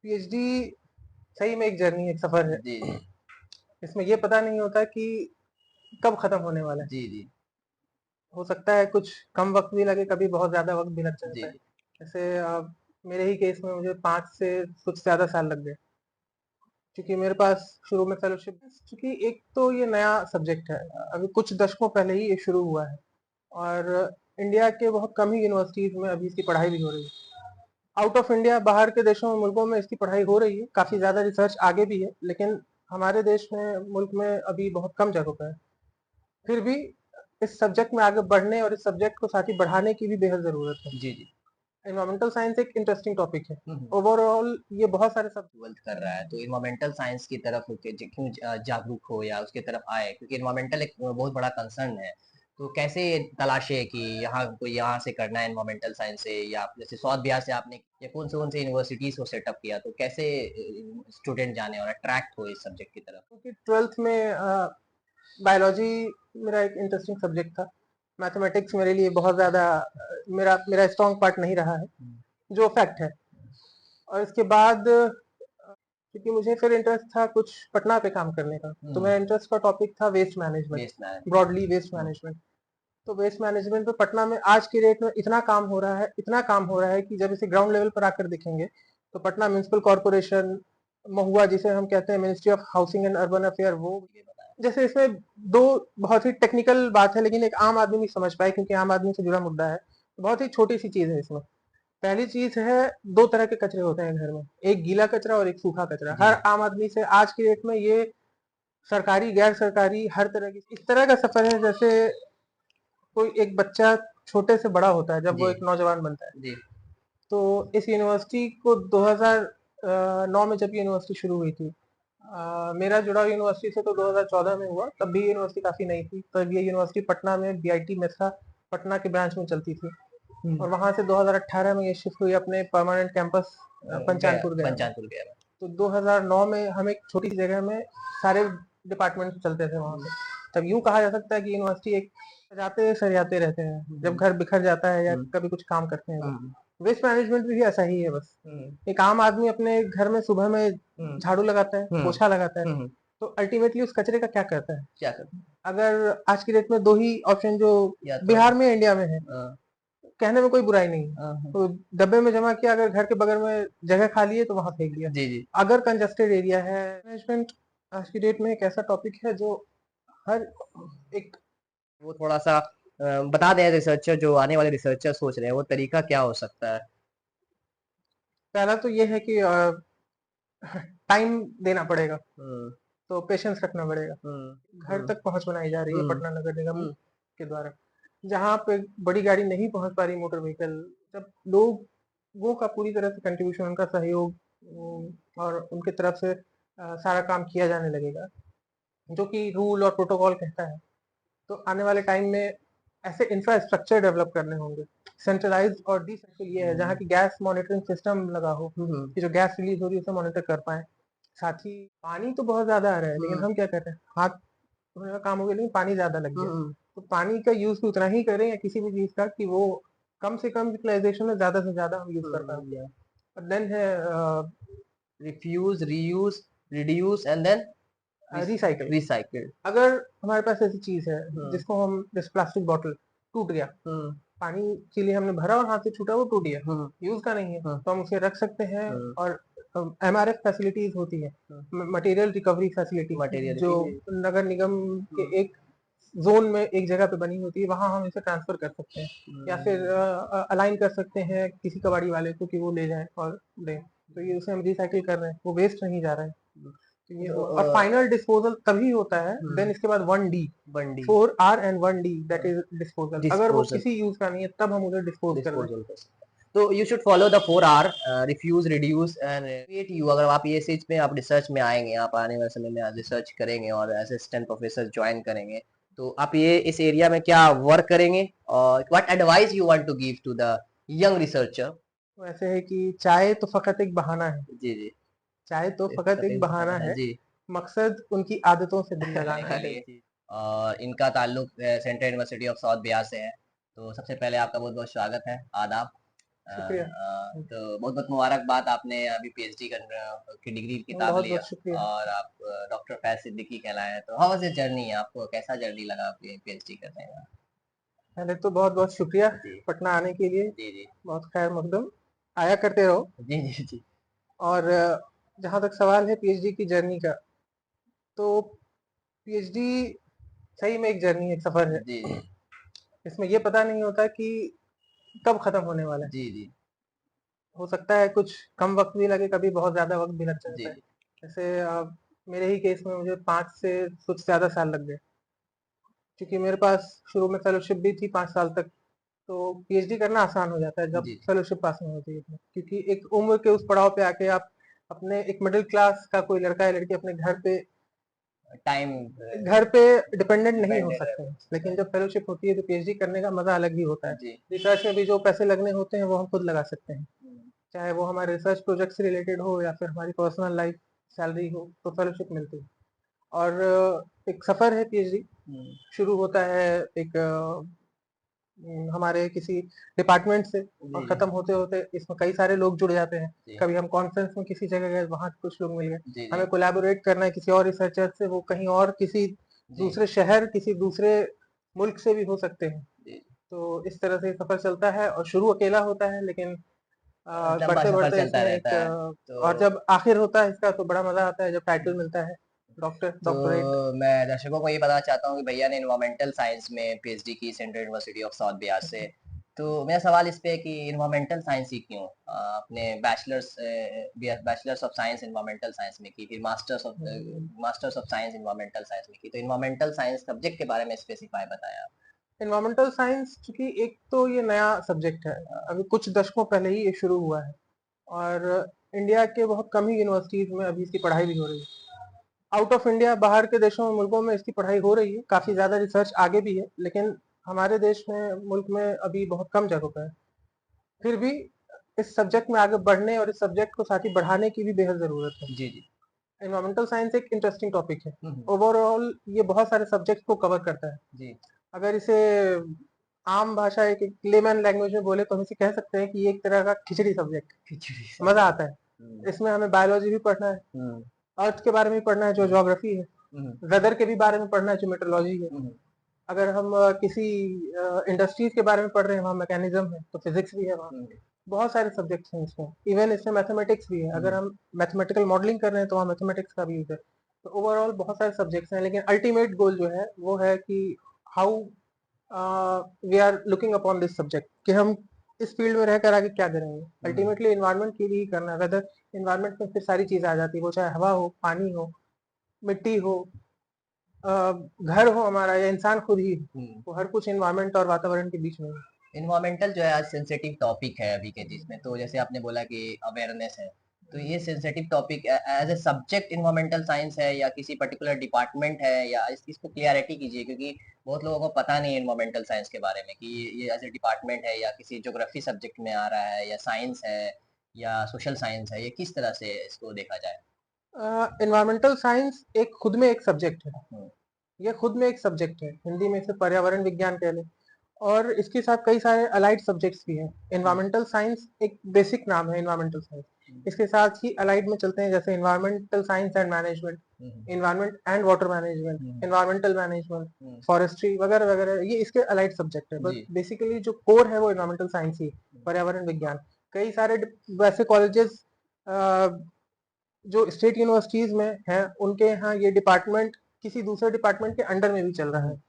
PhD सही में एक जर्नी, एक सफर है। जी, जी। इसमें ये पता नहीं होता कि कब खत्म होने वाला है। जी, जी। हो सकता है कुछ कम वक्त भी लगे, कभी बहुत ज्यादा वक्त भी लग जी, जाता है। जी। जैसे मेरे ही केस में मुझे 5 से कुछ ज्यादा साल लग गए, क्योंकि मेरे पास शुरू में फेलोशिप, क्योंकि एक तो ये नया सब्जेक्ट है, अभी कुछ दशकों पहले ही ये शुरू हुआ है। और इंडिया के बहुत कम ही यूनिवर्सिटीज में अभी इसकी पढ़ाई भी हो रही है। आउट ऑफ इंडिया, बाहर के देशों में, मुल्कों में इसकी पढ़ाई हो रही है, काफी ज्यादा रिसर्च आगे भी है, लेकिन हमारे देश में, मुल्क में अभी बहुत कम जगहों पर है। फिर भी इस सब्जेक्ट में आगे बढ़ने और इस सब्जेक्ट को साथ ही बढ़ाने की भी बेहद जरूरत है। जी, जी। एनवायरमेंटल साइंस एक इंटरेस्टिंग टॉपिक है। हुँ, हुँ। ओवरऑल ये बहुत सारे सब 12th कर रहा है, तो एनवायरमेंटल साइंस की तरफ होके क्यों जागरूक हो या उसकी तरफ आए? क्योंकि एनवायरमेंटल एक बहुत बड़ा कंसर्न है। तो कैसे तलाशे कि यहाँ कोई यहाँ से करना है एनवायरमेंटल साइंस से या जैसे साउथ बिहार से आपने या कौन से यूनिवर्सिटीज़ को सेटअप किया? तो कैसे स्टूडेंट जाने और अट्रैक्ट हो इस सब्जेक्ट की तरफ? क्योंकि ट्वेल्थ में बायोलॉजी मेरा एक इंटरेस्टिंग सब्जेक्ट था। मैथमेटिक्स मेरे लिए बहुत ज्यादा मेरा मेरा स्ट्रॉन्ग पार्ट नहीं रहा है, हुँ, जो फैक्ट है। और इसके बाद क्योंकि मुझे फिर इंटरेस्ट था कुछ पटना पे काम करने का, तो हुँ। मेरा इंटरेस्ट का टॉपिक था waste management, based management. Broadly waste hmm, management. तो वेस्ट मैनेजमेंट पे पटना में आज की डेट में इतना काम हो रहा है, इतना काम हो रहा है कि जब इसे ग्राउंड लेवल पर आकर देखेंगे तो पटना म्यूनिसिपल कॉर्पोरेशन, महुआ जिसे हम कहते हैं ministry of housing and urban affair, वो ये बताएँ। जैसे इसमें दो बहुत ही टेक्निकल बात है, लेकिन एक आम आदमी भी समझ पाए क्योंकि आम आदमी से जुड़ा मुद्दा है। बहुत ही छोटी सी चीज है इसमें। पहली चीज है, दो तरह के कचरे होते हैं घर में, एक गीला कचरा और एक सूखा कचरा। जी। हर आम आदमी से आज की डेट में ये सरकारी गैर सरकारी हर तरह की इस तरह का सफर है, जैसे कोई एक बच्चा छोटे से बड़ा होता है जब जी, वो एक नौजवान बनता है। जी। तो इस यूनिवर्सिटी को 2009 में जब यूनिवर्सिटी शुरू हुई थी, मेरा जुड़ाव यूनिवर्सिटी से तो 2014 में हुआ, तब भी यूनिवर्सिटी काफी नई थी। तब ये यूनिवर्सिटी पटना में बीआईटी मेसा पटना के ब्रांच में चलती थी, हुँ। और वहां से 2018 में ये शिफ्ट हुई अपने परमानेंट कैंपस गया पंचानपुर गया में। पंचानपुर गया मैं। तो 2009 में हम एक छोटी सी जगह में सारे डिपार्टमेंट चलते थे वहां हुँ, पे। तब यूं कहा जा सकता है कि यूनिवर्सिटी एक जाते सरियाते रहते हैं जब हुँ, घर बिखर जाता है या हुँ, कभी कुछ काम करते हैं तो। हुँ, वेस्ट मैनेजमेंट भी ऐसा ही है बस। हुँ, एक आम आदमी अपने घर में सुबह में हुँ, झाड़ू लगाता है, हुँ, पोछा लगाता है, हुँ। तो अल्टीमेटली उस कचरे का क्या करता है? क्या करूँ? अगर आज की डेट में दो ही ऑप्शन जो या तो बिहार में इंडिया में है, अ, कहने में कोई बुराई नहीं है, हाँ। तो डब्बे में जमा किया, अगर घर के बगल में जगह खाली है तो वहां फेंक दिया। जी, जी। अगर कंजस्टेड एरिया है, मैनेजमेंट आज की डेट में एक ऐसा टॉपिक है जो हर एक, वो थोड़ा-सा बता दें रिसर्चर जो आने वाले रिसर्चर सोच रहे हैं, वो तरीका क्या हो सकता है? पहला तो ये है कि टाइम देना पड़ेगा, हुँ, तो पेशेंस रखना पड़ेगा। हुँ, घर हुँ, तक पहुंच बनाई जा रही है हुँ, पटना नगर निगम हुँ, के द्वारा, जहाँ पे बड़ी गाड़ी नहीं पहुंच पा रही, मोटर व्हीकल, जब लोगों का पूरी तरह से कंट्रीब्यूशन, उनका सहयोग, और उनके तरफ से सारा काम किया जाने लगेगा जो कि रूल और प्रोटोकॉल कहता है, तो आने वाले टाइम में ऐसे इंफ्रास्ट्रक्चर डेवलप करने होंगे। सेंट्रलाइज और डिसेंट्रल ये है जहाँ हुँ, की गैस मॉनिटरिंग सिस्टम लगा हो, हुँ, हुँ, कि जो गैस रिलीज हो रही है उसे मॉनिटर कर पाए। साथ ही पानी तो बहुत ज्यादा आ रहा है, लेकिन हुँ, हम क्या कर रहे हैं, हाथ धोने का काम हो गया लेकिन पानी ज्यादा लग हुँ, गया। हुँ, तो पानी का यूज भी उतना ही करें, या किसी भी चीज का कि वो कम से कम यूटिलाइजेशन में ज्यादा से ज्यादा हम यूज कर पाए। हुँ, और देन है refuse, reuse, reduce and then recycle. Recycle. अगर हमारे पास ऐसी चीज है हुँ, जिसको हम, जैसे प्लास्टिक बॉटल टूट गया, हुँ, पानी के लिए हमने भरा और हाथ से छूटा, वो टूट गया, हुँ, यूज का नहीं है, हुँ, तो हम उसे रख सकते हैं। हुँ, और एमआरएफ फैसिलिटीज होती है, हुँ, मटेरियल रिकवरी फैसिलिटी, मटेरियल जो जी, नगर निगम के हुँ, एक जोन में एक जगह पे बनी होती है, वहां हम इसे ट्रांसफर कर सकते हैं, या फिर हुँ, अलाइन कर सकते हैं किसी कबाड़ी वाले को कि वो ले जाए और दें। तो ये उसे हम रिसाइकिल कर रहे हैं, वो वेस्ट नहीं जा रहा है। हुँ, तो ये तो हुआ, और फाइनल डिस्पोजल तभी होता है, देन हुँ, इसके बाद 1D, बंडी 4R and 1D, दैट हाँ, इज डिस्पोजल। अगर वो डिस्पोज़ल किसी यूज का नहीं है तब हम उसे डिस्पोज कर रहे हैं। डिस्पोज़ल कर सकते हैं। तो you should follow the 4 R refuse, reduce and create you अगर आप ये चीज़ में आप रिसर्च में आएँगे, आप आने वाले समय में रिसर्च करेंगे और असिस्टेंट प्रोफेसर जॉइन करेंगे, तो आप ये इस एरिया में क्या वर्क करेंगे? और what advice you want to give to the young researcher? तो ऐसे है कि चाय तो फकत एक बहाना है, जी, जी। चाय तो ये फकत एक कठिन बहाना है, है, जी। मकसद उनकी आदतों से दिल लगाना है। जी। और इनका ताल्लुक central university of south Bihar से है। तो सबसे पहले आपका बहुत-बहुत स्वागत है, आदाब। शुक्रिया। तो बहुत-बहुत मुबारकबाद आपने अभी पीएचडी की डिग्री किताब लिया बहुत-बहुत शुक्रिया। और आप डॉक्टर फैज़ सिद्दीकी कहलाए हैं। तो हाउ वाज़ योर जर्नी? आपको कैसा जर्नी लगा आपकी पीएचडी करने का? पहले तो बहुत-बहुत शुक्रिया जी, पटना आने के लिए। जी, जी। बहुत खैर मकदम। आया करते रहो। जी, जी, जी। और जहाँ तक सवाल है पीएचडी की जर्नी का, तो पीएचडी सही में एक जर्नी, एक सफ़र जी, है। जी। इसमें ये पता नहीं होता कि कब खत्म होने वाला है। जी, जी। हो सकता है कुछ कम वक़्त भी लगे, कभी बहुत ज़्यादा वक़्त भी लग जी, जाता है। जी। जैसे मेरे ही केस में मुझे 5 से कुछ ज़्यादा साल लग गए। क्योंकि मेरे पास शुरू में फेलोशिप भी थी 5 साल तक, तो पीएचडी करना आसान हो जाता है जब जी, फेलोशिप पास में होती है तो। क्योंकि एक उम्र के उस पड़ाव पे आके आप अपने एक मिडिल क्लास का कोई लड़का या लड़की अपने टाइम घर पे डिपेंडेंट नहीं हो डिपेंडेंट सकते है। हैं। लेकिन जब फेलोशिप होती है तो पीएचडी करने का मजा अलग ही होता है। जी। रिसर्च में भी जो पैसे लगने होते हैं वो हम खुद लगा सकते हैं, हुँ, चाहे वो हमारे रिसर्च प्रोजेक्ट से रिलेटेड हो या फिर हमारी पर्सनल लाइफ सैलरी हो, तो फेलोशिप मिलती है। और एक सफर है पीएचडी। हुँ। शुरू होता है एक हमारे किसी डिपार्टमेंट से, और जी, जी। खत्म होते होते इसमें कई सारे लोग जुड़ जाते हैं। जी। कभी हम कॉन्फ्रेंस में किसी जगह गए, वहां कुछ लोग मिल गए। जी, हमें जी। कोलैबोरेट करना है किसी और रिसर्चर से, वो कहीं और किसी जी। दूसरे शहर, किसी दूसरे मुल्क से भी हो सकते हैं। जी। तो इस तरह से सफर चलता है, और शुरू अकेला होता है, लेकिन लंबा बढ़ते सफ़र बढ़ते चलता इसमें रहता एक है। तो और जब आखिर होता है इसका तो बड़ा मजा आता है, जब टाइटल मिलता है डॉक्टर, तो डॉक्टरेट। मैं दर्शकों को ये बताना चाहता हूँ कि भैया ने एनवायरमेंटल साइंस में पीएचडी की central university of south Bihar से। तो मेरा सवाल इस पे है कि एनवायरमेंटल साइंस ही क्यों? आपने bachelors of science environmental science में की, फिर masters of science environmental science में की। तो एनवायरमेंटल साइंस सब्जेक्ट के बारे में स्पेसिफाई बताएं आप। एनवायरमेंटल साइंस, चूंकि एक तो ये नया सब्जेक्ट है, अभी कुछ दशकों पहले ही ये शुरू हुआ है, और इंडिया के बहुत कम ही यूनिवर्सिटीज में अभी इसकी पढ़ाई भी हो रही है। आउट ऑफ इंडिया, बाहर के देशों में, मुल्कों में इसकी पढ़ाई हो रही है, काफी ज्यादा रिसर्च आगे भी है, लेकिन हमारे देश में, मुल्क में अभी बहुत कम जगह पर है। फिर भी इस सब्जेक्ट में आगे बढ़ने और इस सब्जेक्ट को साथ ही बढ़ाने की भी बेहद जरूरत है। जी, जी। एनवायरमेंटल साइंस एक इंटरेस्टिंग टॉपिक है। हुँ, हुँ। ओवरऑल ये बहुत सारे सब्जेक्ट को कवर करता है। जी। अगर इसे आम भाषा, एक लेमैन लैंग्वेज में बोले, तो हम इसे कह सकते हैं कि ये एक तरह का खिचड़ी सब्जेक्ट। खिचड़ी मजा सब्जेक्ट। आता है। हुँ, इसमें हमें बायोलॉजी भी पढ़ना है, हुँ, अर्थ के बारे में भी पढ़ना है जो हुँ, ज्योग्राफी है, हुँ, वेदर के भी बारे में पढ़ना है जो मेट्रोलॉजी है। हुँ, अगर हम किसी इंडस्ट्रीज के बारे में पढ़ रहे हैं, वहाँ मैकेनिज्म है, तो फिजिक्स भी है वहाँ। हुँ, बहुत सारे सब्जेक्ट्स हैं इसमें, इवन इसमें मैथमेटिक्स भी है। अगर हुँ, हम मैथमेटिकल मॉडलिंग कर रहे हैं तो वहाँ मैथमेटिक्स का भी यूज है। तो ओवरऑल बहुत सारे सब्जेक्ट्स हैं, लेकिन अल्टीमेट गोल जो है वो है कि how we are looking upon this subject, कि हम इस फील्ड में रहकर आगे क्या करेंगे। हुँ। अल्टीमेटली इन्वायरमेंट के लिए ही करना है। वेदर इन्वायरमेंट में फिर सारी चीजें आ जाती है, वो चाहे हवा हो, पानी हो, मिट्टी हो, घर हो हमारा, या इंसान खुद ही हो। हुँ। वो हर कुछ इन्वायरमेंट और वातावरण के बीच में है। एनवायरमेंटल जो है आज सेंसिटिव टॉपिक है अभी के जिसमें तो जैसे आपने बोला कि अवेयरनेस है। तो ये sensitive topic as a subject environmental science है या किसी पर्टिकुलर डिपार्टमेंट है या इसको क्लैरिटी कीजिए क्योंकि बहुत लोगों को पता नहीं है एनवायरमेंटल साइंस के बारे में कि ये एज़ अ डिपार्टमेंट है या किसी ज्योग्राफी सब्जेक्ट में आ रहा है या साइंस है या सोशल साइंस है, ये किस तरह से इसको देखा जाए? एनवायरमेंटल साइंस एक खुद में एक सब्जेक्ट है। हुँ, ये खुद में एक सब्जेक्ट है, हिंदी में इसे पर्यावरण विज्ञान कह लें। और इसके साथ कई सारे अलाइड सब्जेक्ट्स भी हैं। हुँ, एनवायरमेंटल साइंस एक बेसिक नाम है, एनवायरमेंटल साइंस। हुँ, इसके साथ ही अलाइड में चलते हैं, जैसे environmental science and management, hmm, environment and water management, hmm, environmental management, hmm, forestry वगैरह वगैरह, ये इसके अलाइड सब्जेक्ट है। बट जी, बेसिकली जो कोर है वो एनवायरमेंटल साइंस ही, पर्यावरण विज्ञान। कई सारे वैसे कॉलेजेस जो स्टेट यूनिवर्सिटीज में हैं, उनके यहाँ ये डिपार्टमेंट किसी दूसरे डिपार्टमेंट के अंडर में भी चल रहा है।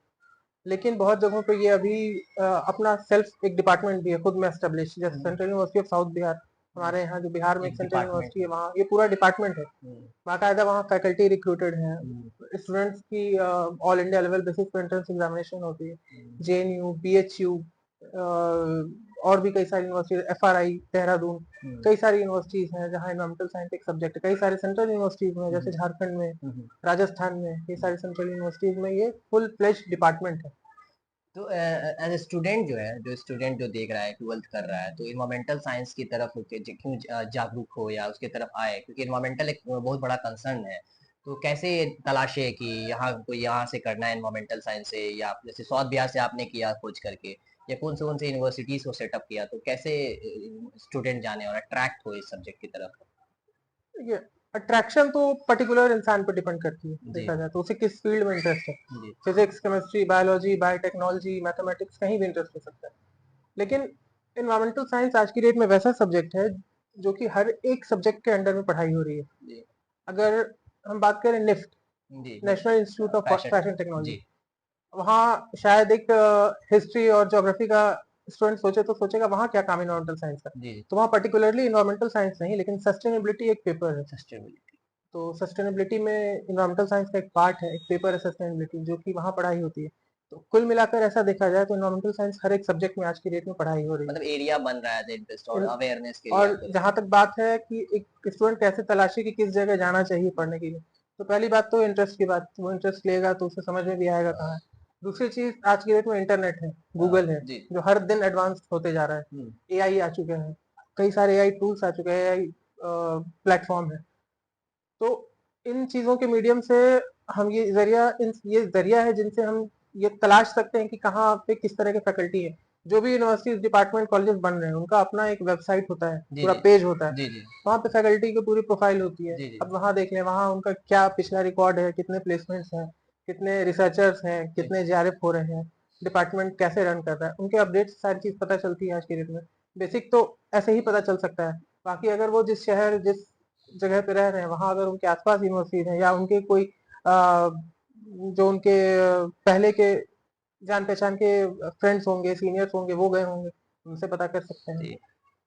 लेकिन बहुत जगहों पे ये अभी अपना सेल्फ एक डिपार्टमेंट भी है, खुद में एस्टेब्लिश, जैसे हुँ, central university of south Bihar. हुँ, हमारे यहाँ जो बिहार में एक एक सेंट्रल डिपार्टमेंट यूनिवर्सिटी है, वहाँ ये पूरा डिपार्टमेंट है। हुँ, बाकायदा वहाँ फैकल्टी रिक्रूटेड हैं, हुँ, स्टूडेंट्स की ऑल इंडिया लेवल बेसिस पे एंट्रेंस एग्जामिनेशन होती है। हुँ, जेएनयू, बीएचयू, और भी कई सारी यूनिवर्सिटीज, एफआरआई देहरादून, हुँ, कई सारी यूनिवर्सिटीज हैं जहाँ एनवायरमेंटल साइंस एक सब्जेक्ट है। कई सारे सेंट्रल यूनिवर्सिटीज में, हुँ, जैसे झारखंड में, हुँ, हुँ। राजस्थान में, ये सारी सेंट्रल यूनिवर्सिटीज में ये फुल फ्लेज डिपार्टमेंट है। तो एज ए स्टूडेंट जो स्टूडेंट जो देख रहा है 12th कर रहा है तो इन्वायरमेंटल साइंस की तरफ होके क्यों जागरूक हो या उसके तरफ आए क्योंकि इन्वायरमेंटल एक बहुत बड़ा कंसर्न है तो कैसे तलाशे कि यहाँ कोई यहाँ से करना है इन्वायरमेंटल साइंस से या जैसे साउथ बिहार से आपने किया खोज करके या कौन से यूनिवर्सिटीज़ को सेटअप किया? तो कैसे स्टूडेंट जाने और अट्रैक्ट हुए इस सब्जेक्ट की तरफ? ये अट्रैक्शन तो पर्टिकुलर इंसान पर डिपेंड करती है, जी, देखा जाए तो उसे किस फील्ड में इंटरेस्ट है। जी, physics, chemistry, biology, biotechnology, mathematics, कहीं भी इंटरेस्ट हो सकता है। लेकिन एनवायरमेंटल साइंस आज की डेट में वैसा सब्जेक्ट है जो कि हर एक सब्जेक्ट के अंडर में पढ़ाई हो रही है। जी, अगर हम बात करें निफ्ट, जी, national institute of fashion fashion technology, जी, वहाँ शायद एक हिस्ट्री और ज्योग्राफी का स्टूडेंट सोचे तो सोचेगा वहाँ क्या काम है इन्वायरमेंटल साइंस का। जी, तो वहाँ पर्टिकुलरली इन्वायरमेंटल साइंस नहीं, लेकिन सस्टेनेबिलिटी एक पेपर है। सस्टेनेबिलिटी। तो सस्टेनेबिलिटी में इन्वायरमेंटल साइंस का एक पार्ट है, एक पेपर है सस्टेनेबिलिटी, जो कि वहाँ पढ़ाई होती है। तो कुल मिलाकर ऐसा देखा जाए तो इन्वायरमेंटल साइंस हर एक सब्जेक्ट में आज की डेट में पढ़ाई हो रही है। मतलब एरिया बन रहा है इंटरेस्ट और इन अवेयरनेस के लिए और आपको। जहाँ तक बात है कि एक स्टूडेंट कैसे तलाशे कि किस जगह जाना चाहिए पढ़ने के लिए, तो पहली बात तो इंटरेस्ट की बात, वो इंटरेस्ट लेगा तो उसे समझ में भी आएगा कहाँ है। दूसरी चीज, आज की डेट में इंटरनेट है, गूगल है, जी, जो हर दिन एडवांस होते जा रहा है। हुँ, एआई आ चुके हैं, कई सारे एआई टूल्स आ चुके हैं, एआई प्लेटफॉर्म है। तो इन चीजों के मीडियम से हम ये जरिया है जिनसे हम ये तलाश सकते हैं कि कहाँ पे किस तरह के फैकल्टी है। जो भी यूनिवर्सिटीज, डिपार्टमेंट, कॉलेजेस बन रहे हैं, उनका अपना एक वेबसाइट होता है, जी, पूरा जी, पेज होता है। जी, जी, वहाँ पे फैकल्टी की पूरी प्रोफाइल होती है। जी, जी, अब वहाँ देख लें, वहाँ उनका क्या पिछला रिकॉर्ड है, कितने प्लेसमेंट्स हैं, कितने रिसर्चर्स हैं, जी, कितने जेआरएफ हो रहे हैं, डिपार्टमेंट कैसे रन कर रहा है, उनके अपडेट्स सारी चीज पता चलती है आज की डेट में। बेसिक तो ऐसे ही पता चल सकता है। बाकी अगर वो जिस शहर, जिस जगह पे रह रहे हैं, वहाँ अगर उनके आसपास यूनिवर्सिटीज हैं, या उनके कोई जो उनके पहले के जान पहचान के फ्रेंड्स होंगे, सीनियर्स होंगे, वो गए होंगे, उनसे पता कर सकते हैं। जी।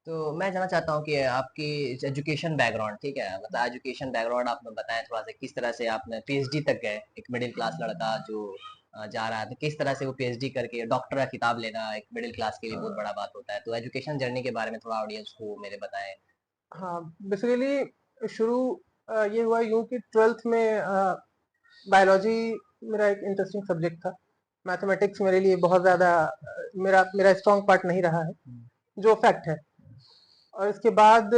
तो मैं जानना चाहता हूँ कि आपकी एजुकेशन बैकग्राउंड ठीक है? मतलब एजुकेशन बैकग्राउंड आप बताएँ थोड़ा-सा किस तरह से आपने पीएचडी तक गए? एक मिडिल क्लास लड़का जो जा रहा है, तो किस तरह से वो पीएचडी करके डॉक्टर का खिताब लेना एक मिडिल क्लास के लिए बहुत बड़ा बात होता है। तो एजुकेशन जर्नी के बारे में थोड़ा ऑडियंस को मेरे बताएँ? हाँ, बेसिकली शुरू ये हुआ यूं कि ट्वेल्थ में बायोलॉजी मेरा एक इंटरेस्टिंग सब्जेक्ट था। मैथमेटिक्स मेरे लिए बहुत ज़्यादा मेरा मेरा स्ट्रॉन्ग पार्ट नहीं रहा है, हुँ, जो फैक्ट है। और इसके बाद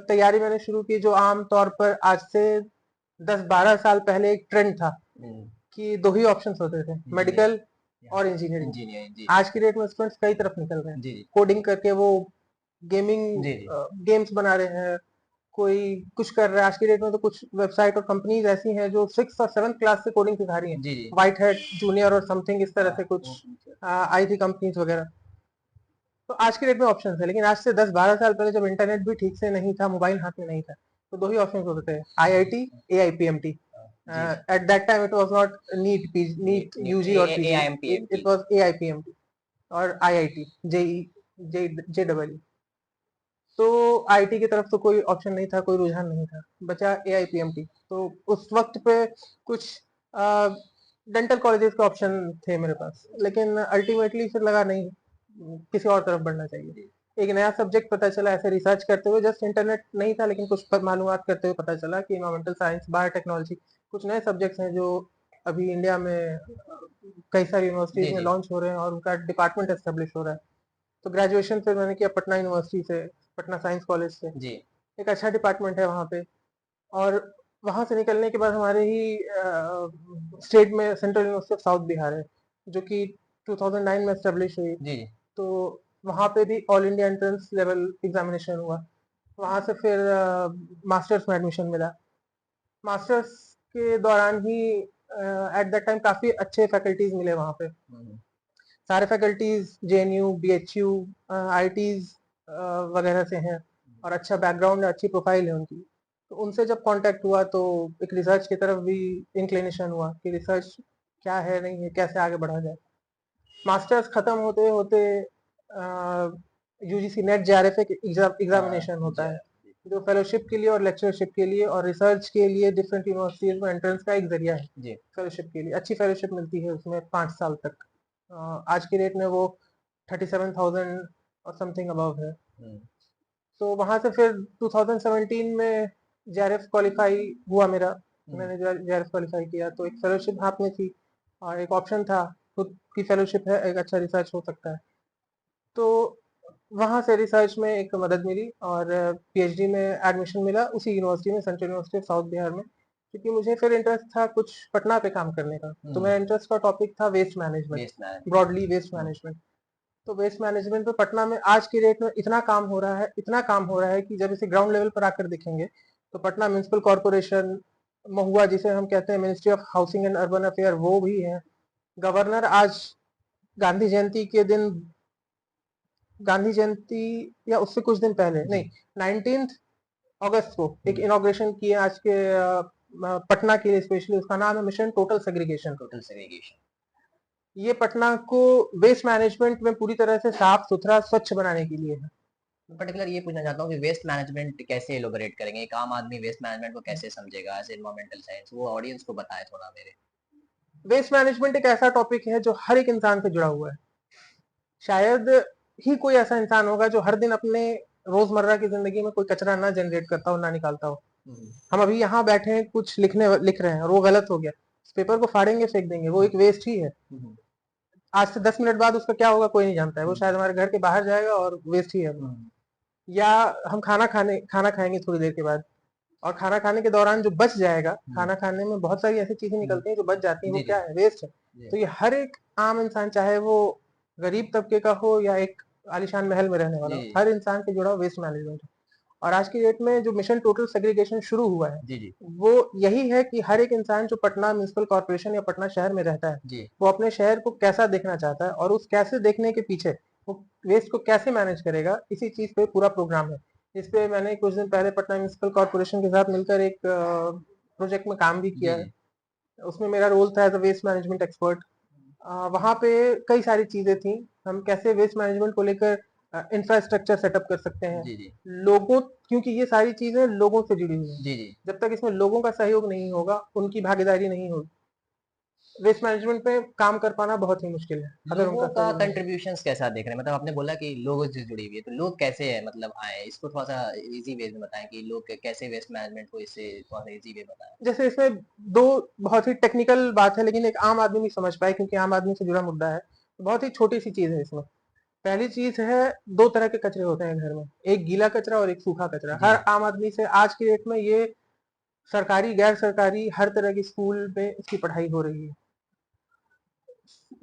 तैयारी मैंने शुरू की, जो आम तौर पर आज से 10-12 साल पहले एक ट्रेंड था हुँ, कि दो ही ऑप्शंस होते थे, इंजीनियर मेडिकल या और इंजीनियरिंग। इंजीनियरिंग जी। आज की डेट में स्टूडेंट्स कई तरफ निकल रहे हैं, जी, जी। कोडिंग करके वो गेमिंग जी, जी। गेम्स बना रहे हैं, कोई कुछ कर रहा है। आज की डेट में तो कुछ वेबसाइट और कंपनीज ऐसी हैं जो 6 और 7 क्लास से कोडिंग सिखा रही हैं, जी, जी। व्हाइट हैट जूनियर और समथिंग इस तरह हाँ, से कुछ वो आईटी कंपनीज वगैरह। तो आज की डेट में ऑप्शन है, लेकिन आज से 10-12 साल पहले जब इंटरनेट भी ठीक से नहीं था, मोबाइल हाथ में नहीं था, तो दो ही ऑप्शन होते थे, आईआईटी, एआईपीएमटी। जी, जी। At that time it was not NEET NEET नी यूजी ए और A PG, AIMPMT it was AIPMT और आईआईटी, जेई, जेडबल। तो आईटी की तरफ तो कोई ऑप्शन नहीं था, कोई रुझान नहीं था, बचा एआईपीएमटी। तो उस वक्त पे कुछ डेंटल कॉलेजेस के ऑप्शन थे मेरे पास, लेकिन अल्टीमेटली फिर लगा नहीं, किसी और तरफ बढ़ना चाहिए। जी, एक नया सब्जेक्ट पता चला, ऐसे रिसर्च करते हुए, जस्ट इंटरनेट नहीं था लेकिन कुछ पर मालूमात करते हुए पता चला कि इन्वायरमेंटल साइंस, बायोटेक्नोलॉजी कुछ नए सब्जेक्ट्स हैं जो अभी इंडिया में कई सारी यूनिवर्सिटीज जी, में जी। लॉन्च हो रहे हैं और उनका डिपार्टमेंट एस्टेब्लिश हो रहा है। तो ग्रेजुएशन फिर मैंने किया पटना यूनिवर्सिटी से, पटना साइंस कॉलेज से। जी। एक अच्छा डिपार्टमेंट है वहाँ पे। और वहाँ से निकलने के बाद हमारे ही स्टेट में central university of south Bihar है, जो कि 2009 में एस्टेब्लिश हुई। जी, जी। तो वहाँ पे भी all India entrance level examination हुआ। वहाँ से फिर मास्टर्स में एडमिशन मिला। मास्टर्स के दौरान ही एट दैट टाइम काफ़ी अच्छे फैकल्टीज मिले वहाँ पे। हुँ, हुँ। सारे फैकल्टीज जेएनयू, बीएचयू, आईटीज वगैरह से हैं, और अच्छा बैकग्राउंड है, अच्छी प्रोफाइल है उनकी। तो उनसे जब कांटेक्ट हुआ तो एक रिसर्च की तरफ भी इंक्लिनेशन हुआ कि रिसर्च क्या है, नहीं है, कैसे आगे बढ़ा जाए। मास्टर्स खत्म होते होते यूजीसी नेट जेआरएफ एक हाँ, एग्जामिनेशन होता है, ज़रा जी, जो फेलोशिप के लिए और लेक्चरशिप के लिए और रिसर्च के लिए डिफरेंट यूनिवर्सिटीज में एंट्रेंस का एक जरिया है। जी। फेलोशिप के लिए अच्छी फेलोशिप मिलती है उसमें 5 साल तक। आज की डेट में वो 37,000 और समथिंग अबव है। हुँ, तो वहां से फिर 2017 में जेआरएफ क्वालिफाई हुआ मेरा। हुँ। मैंने जेआरएफ क्वालिफाई किया तो एक फेलोशिप हाथ में थी, और एक ऑप्शन था, खुद की फेलोशिप है, एक अच्छा रिसर्च हो सकता है। तो वहां से रिसर्च में एक मदद मिली और पीएचडी में एडमिशन मिला उसी यूनिवर्सिटी में, central university of south Bihar में। क्योंकि मुझे फिर इंटरेस्ट था कुछ पटना पे काम करने का, तो मेरा इंटरेस्ट का टॉपिक था waste management, waste management. Broadly waste management. तो वेस्ट मैनेजमेंट पे पटना में आज की डेट में इतना काम हो रहा है, इतना काम हो रहा है कि जब इसे ग्राउंड लेवल पर आकर देखेंगे तो पटना म्युनिसिपल कॉर्पोरेशन, महुआ जिसे हम कहते हैं ministry of housing and urban affair, वो भी है। गवर्नर आज गांधी जयंती के दिन, गांधी जयंती या उससे कुछ दिन पहले जी। नहीं, 19 अगस्त को एक इनॉग्रेशन किया आज के पटना के लिए स्पेशली। उसका नाम है mission total segregation. Total segregation. ये पटना को वेस्ट मैनेजमेंट में पूरी तरह से साफ सुथरा स्वच्छ बनाने के लिए है। पर्टिकुलर ये पूछना चाहता हूँ कि वेस्ट मैनेजमेंट कैसे एलोबरेट करेंगे, एक आम आदमी वेस्ट मैनेजमेंट को कैसे समझेगा एज एनवायरमेंटल साइंस, वो ऑडियंस को बताए थोड़ा मेरे। वेस्ट मैनेजमेंट एक ऐसा टॉपिक है जो हर एक इंसान से जुड़ा हुआ है। शायद ही कोई ऐसा इंसान होगा जो हर दिन अपने रोजमर्रा की जिंदगी में कोई कचरा ना जनरेट करता हो, ना निकालता हो। हम अभी यहाँ बैठे हैं, कुछ लिख रहे हैं और वो गलत हो गया, इस पेपर को फाड़ेंगे, फेंक देंगे, वो एक वेस्ट ही है। आज से 10 मिनट बाद उसका क्या होगा कोई नहीं जानता है, वो शायद हमारे घर के बाहर जाएगा और वेस्ट ही है। या हम खाना खाएंगे थोड़ी देर के बाद, और खाना खाने के दौरान जो बच जाएगा, खाना खाने में बहुत सारी ऐसी चीजें निकलती हैं जो बच जाती हैं, वो क्या है, वेस्ट है। तो ये हर एक आम इंसान, चाहे वो गरीब तबके का हो या एक आलिशान महल में रहने वाला हो, हर इंसान से जुड़ा वेस्ट मैनेजमेंट है। और आज की डेट में जो मिशन टोटल सेग्रीगेशन शुरू हुआ है, वो यही है कि हर एक इंसान जो पटना म्युनिसिपल कॉर्पोरेशन या पटना शहर में रहता है, वो अपने शहर को कैसा देखना चाहता है और उस कैसे देखने के पीछे वो वेस्ट को कैसे मैनेज करेगा, इसी चीज पे पूरा प्रोग्राम है। इस पे मैंने कुछ दिन पहले पटना म्युनिसिपल कॉर्पोरेशन के साथ मिलकर एक प्रोजेक्ट में काम भी किया है। उसमें मेरा रोल था as a waste management expert. वहाँ पे कई सारी चीजें थी, हम कैसे वेस्ट मैनेजमेंट को लेकर इंफ्रास्ट्रक्चर सेटअप कर सकते हैं। लोगों, क्योंकि ये सारी चीजें लोगों से जुड़ी हुई हैं, जब तक इसमें लोगों का सहयोग नहीं होगा, उनकी भागीदारी नहीं होगी, वेस्ट मैनेजमेंट पे काम कर पाना बहुत ही मुश्किल है। अगर लोगों उनका का सहयोग नहीं। कंट्रीब्यूशंस कैसा देख रहे हैं, मतलब आपने बोला कि लोगों से जुड़ी हुई है, तो लोग कैसे है मतलब आए, इसको थोड़ा सा इजी वे में बताएं कि लोग कैसे वेस्ट मैनेजमेंट को इससे थोड़ा सा इजी वे बताएं। जैसे इसमें दो बहुत ही टेक्निकल बात है, लेकिन एक आम आदमी नहीं समझ पाए क्योंकि आम आदमी से जुड़ा मुद्दा है। बहुत ही छोटी सी चीज है इसमें। पहली चीज है, दो तरह के कचरे होते हैं घर में, एक गीला कचरा और एक सूखा कचरा। हर आम आदमी से आज की डेट में ये सरकारी गैर सरकारी हर तरह की स्कूल में इसकी पढ़ाई हो रही है।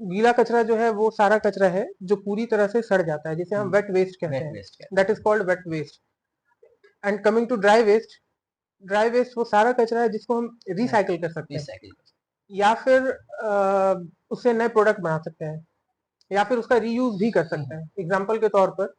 गीला कचरा जो है वो सारा कचरा है जो पूरी तरह से सड़ जाता है, जिसे हम वेट वेस्ट कहते हैं, that is called wet waste. And coming to dry waste, dry waste वो सारा कचरा है जिसको हम रिसाइकिल कर सकते हैं, या फिर उससे नए प्रोडक्ट बना सकते हैं, या फिर उसका रीयूज भी कर सकते हैं। एग्जाम्पल के तौर पर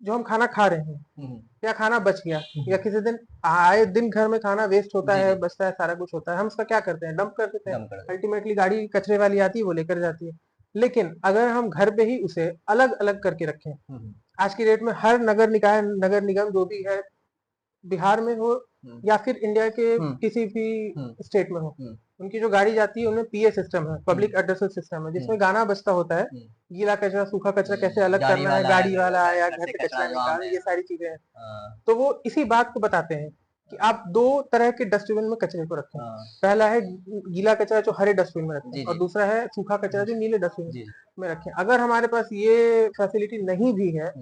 जो हम खाना खा रहे हैं या खाना बच गया, या किसी दिन आए दिन घर में खाना वेस्ट होता है, बचता है, सारा कुछ होता है, हम उसका क्या करते हैं, डंप कर देते हैं। अल्टीमेटली गाड़ी कचरे वाली आती है, वो लेकर जाती है। लेकिन अगर हम घर पे ही उसे अलग अलग करके रखें, आज की डेट में हर नगर निकाय, नगर निगम जो भी है, बिहार में हो या फिर इंडिया के किसी भी स्टेट में हो, उनकी जो गाड़ी जाती है उनमें पीए सिस्टम है, पब्लिक एड्रेसल सिस्टम है, जिसमें गाना बजता होता है, गीला कचरा सूखा कचरा कैसे अलग करना है, गाड़ी वाला आया, घर से कचरा निकाल, ये सारी चीजें हैं। तो वो इसी बात को बताते हैं कि आप दो तरह के डस्टबिन में कचरे को रखें। पहला है गीला कचरा जो हरे डस्टबिन में रखें, और दूसरा है सूखा कचरा जो नीले डस्टबिन में रखें। अगर हमारे पास ये फैसिलिटी नहीं भी है,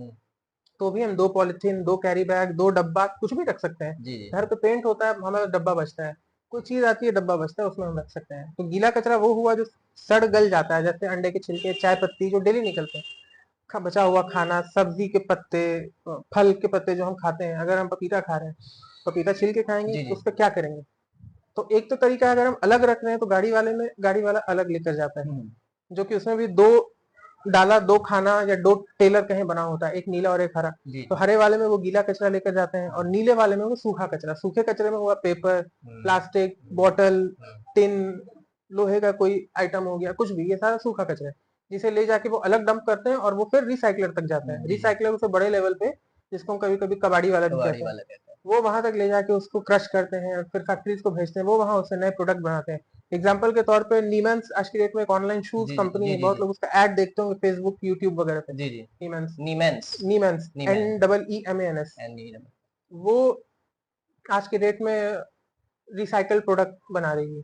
तो भी हम 2 पॉलिथीन, 2 कैरी बैग, 2 डब्बा, कुछ भी रख सकते हैं। घर पे पेंट होता है, हमारा डब्बा बचता है, कोई चीज आती है, डब्बा बचता है, उसमें हम रख सकते हैं। तो गीला कचरा वो हुआ जो सड़ गल जाता है, जैसे अंडे के छिलके, चाय पत्ती जो डेली निकलते हैं, बचा हुआ खाना, सब्जी के पत्ते, फल के पत्ते जो हम खाते हैं। अगर हम पपीता खा रहे हैं, पपीता छिल के खाएंगे, उस पर क्या करेंगे? तो एक तो तरीका है, अगर हम अलग रख रहे हैं तो गाड़ी वाला अलग लेकर जाता है, जो कि उसमें भी दो डाला, दो खाना या दो टेलर कहीं बना होता है, एक नीला और एक हरा। तो हरे वाले में वो गीला कचरा लेकर जाते हैं और नीले वाले में वो सूखा कचरा। सूखे कचरे में हुआ पेपर, प्लास्टिक, बॉटल, टिन, लोहे का कोई आइटम हो गया, कुछ भी, ये सारा सूखा कचरा है, जिसे ले जाके वो अलग डंप करते हैं और वो फिर रिसाइकलर तक जाता है। रिसाइकलर उसे बड़े लेवल पे, जिसको हम कभी कभी कबाड़ी वाला भी कहते हैं, वो वहां तक ले जाके उसको क्रश करते हैं, फिर फैक्ट्रीज को भेजते हैं, वो वहां उससे नए प्रोडक्ट बनाते हैं। एग्जाम्पल के तौर पे नीमेंस आज की डेट में एक ऑनलाइन शूज कंपनी है, बहुत लोग उसका ऐड देखते होंगे फेसबुक, यूट्यूब वगैरह पे। नीमेंस, नीमेंस, NEEMANS, वो आज के डेट में रिसाइकल प्रोडक्ट बना रही है।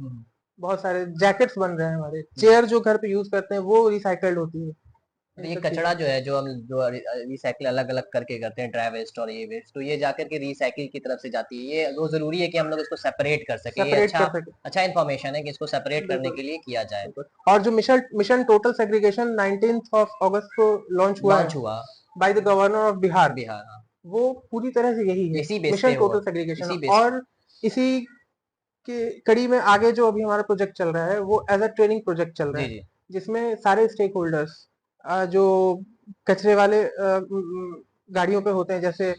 बहुत सारे जैकेट्स बन रहे हैं, हमारे चेयर जो घर पे यूज करते हैं वो रिसाइकल्ड होती है। तो इन ये सब कचरा चीज़ों जो को। है जो हम जो रिसाइकिल अलग-अलग करके करते हैं ड्राई वेस्ट और ये वेस्ट, तो ये जाकर के रिसाइकिल की तरफ से जाती है। ये वो ज़रूरी है कि हम लोग इसको सेपरेट कर सकें। ये सेपरेट कर सकें। अच्छा इन्फॉर्मेशन है कि इसको सेपरेट करने बिल्कुल, के लिए किया जाए। बिल्कुल। और जो mission mission total segregation 19th of अगस्त को लॉन्च हुआ है लॉन्च हुआ by the governor of Bihar, Bihar, हाँ। वो पूरी तरह से यही है, इसी बेस पे मिशन हुआ, टोटल सेग्रीगेशन। इसी बेस पे। और इसी के कड़ी में आगे जो अभी हमारा प्रोजेक्ट चल रहा है वो एज अ ट्रेनिंग प्रोजेक्ट चल रहा जी, है, जी। जिसमें सारे स्टेक होल्डर्स जो कचरे वाले गाड़ियों पे होते हैं, जैसे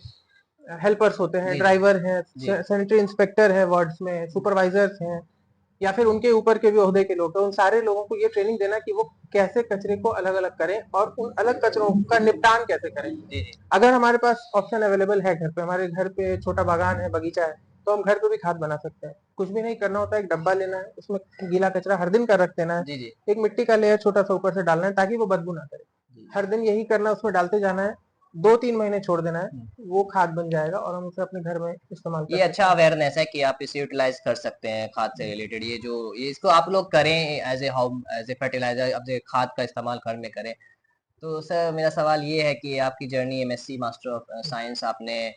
हेल्पर्स होते हैं, जी, जी। ड्राइवर हैं, जी। सैनिटरी इंस्पेक्टर है वार्ड्स में, सुपरवाइजर्स हैं, या फिर उनके ऊपर के भी ओहदे के लोग हैं, उन सारे लोगों को ये ट्रेनिंग देना कि वो कैसे कचरे को अलग अलग करें और उन अलग कचरों का निपटान कैसे करें। जी, जी। अगर हमारे पास ऑप्शन अवेलेबल है घर पे, हमारे घर पे छोटा बागान है, बगीचा है, तो हम घर पे भी खाद बना सकते हैं। कुछ भी नहीं करना होता है, एक डब्बा लेना है, उसमें गीला कचरा हर दिन का रख देना है, जी, जी। एक मिट्टी का लेयर छोटा सा ऊपर से डालना है ताकि वो बदबू ना करे। जी। हर दिन यही करना है, उसमें डालते जाना है, 2-3 महीने छोड़ देना है, हुँ। वो खाद बन जाएगा और हम उसे अपने घर में इस्तेमाल कर ये अच्छा सकते हैं। अवेयरनेस है कि आप इसे यूटिलाइज़ कर सकते हैं खाद से रिलेटेड। ये इसको आप लोग करें एज़ ए फर्टिलाइज़र अब जो खाद का इस्तेमाल घर में करें। तो सर मेरा सवाल ये है कि आपकी journey MSc master of science आपने